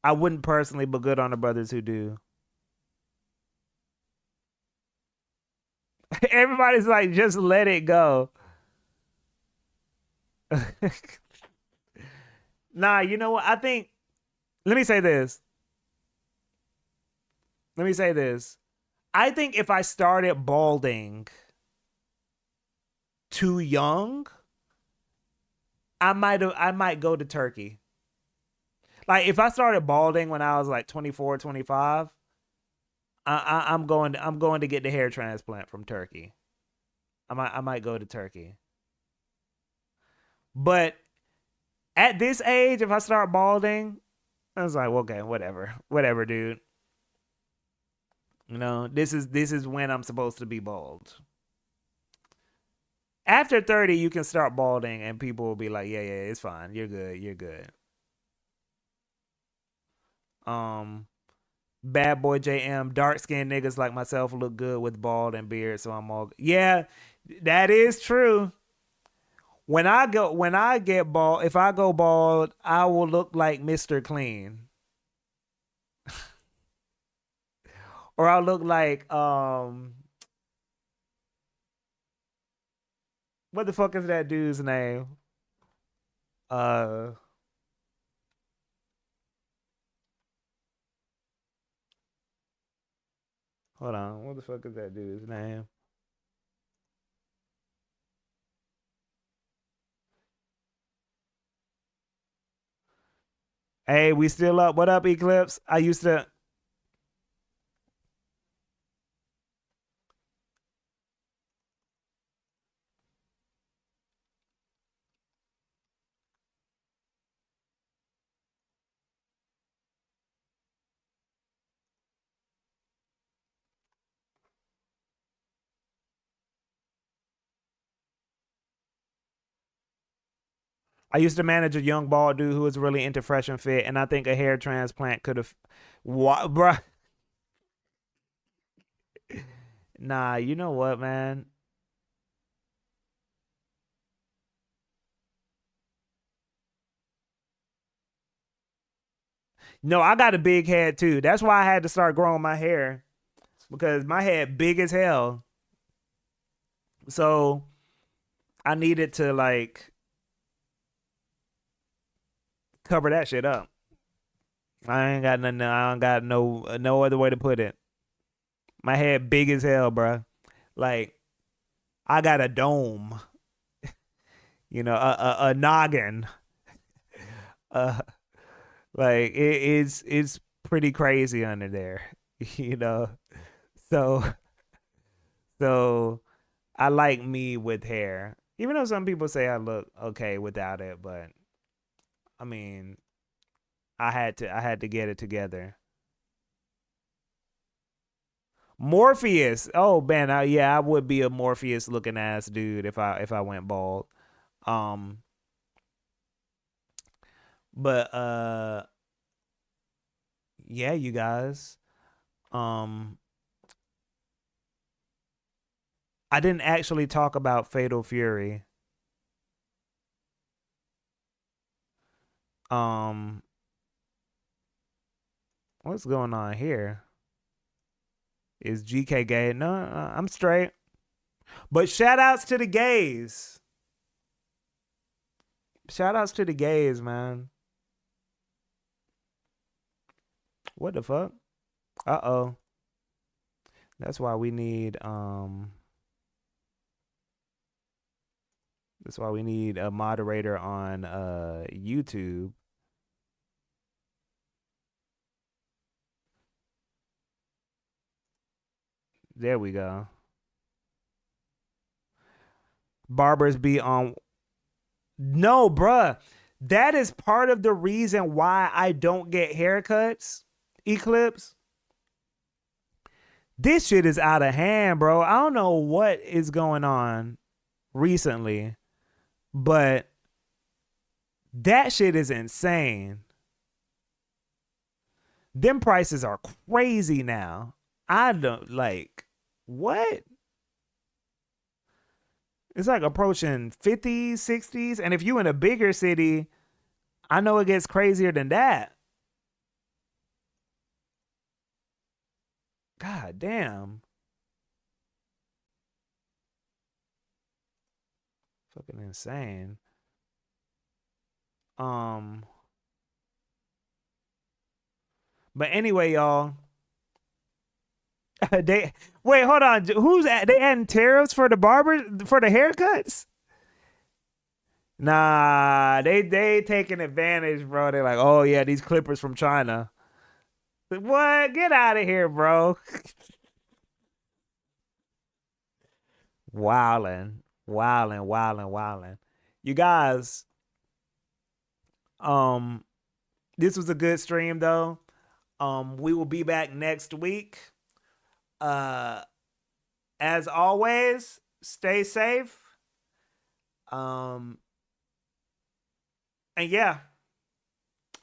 I wouldn't personally, but good on the brothers who do. Everybody's like, just let it go. Nah, you know what? I think. Let me say this. Let me say this. I think if I started balding too young, I might go to Turkey. Like if I started balding when I was like 24, 25, I'm going to get the hair transplant from Turkey. I might go to Turkey. But at this age, if I start balding, I was like, well, okay, whatever. Whatever, dude. You know, this is when I'm supposed to be bald. After 30, you can start balding and people will be like, yeah, yeah, it's fine. You're good. You're good. Um Bad boy JM, dark skinned niggas like myself look good with bald and beard, so I'm all yeah, that is true. When I get bald, if I go bald, I will look like Mr. Clean. Or I'll look like what the fuck is that dude's name? Uh Hold on, what the fuck is that dude's name? Hey, we still up. What up, Eclipse? I used to manage a young bald dude who was really into fresh and fit, and I think a hair transplant could have what bruh. Nah, you know what, man? No, I got a big head too. That's why I had to start growing my hair because my head big as hell. So I needed to like cover that shit up. I ain't got nothing. I don't got no other way to put it. My head big as hell, bro. Like I got a dome, a noggin. Uh, like it's pretty crazy under there, you know. So so I like me with hair, even though some people say I look okay without it. But I mean, I had to get it together. Morpheus. Oh man, yeah, I would be a Morpheus looking ass dude if I went bald. Um, but yeah, you guys. Um, I didn't actually talk about Fatal Fury. Um, what's going on here? Is GK gay? No, I'm straight. But shout outs to the gays. Shout outs to the gays, man. What the fuck? Uh oh. That's why we need that's why we need a moderator on YouTube. There we go. Barbers be on No, bruh. That is part of the reason why I don't get haircuts. Eclipse. This shit is out of hand, bro. I don't know what is going on recently, but that shit is insane. Them prices are crazy now. I don't like what? It's like approaching 50s, 60s. And if you in a bigger city, I know it gets crazier than that. God damn. Fucking insane. Um, but anyway, y'all. They wait, hold on. Who's they adding tariffs for the barber for the haircuts? Nah, they taking advantage, bro. They're like, oh yeah, these clippers from China. What? Get out of here, bro. Wildin', wildin', wildin', wildin'. You guys, um, this was a good stream though. We will be back next week. Uh, as always, stay safe. Um, and yeah,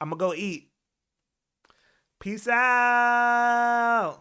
I'm gonna go eat. Peace out.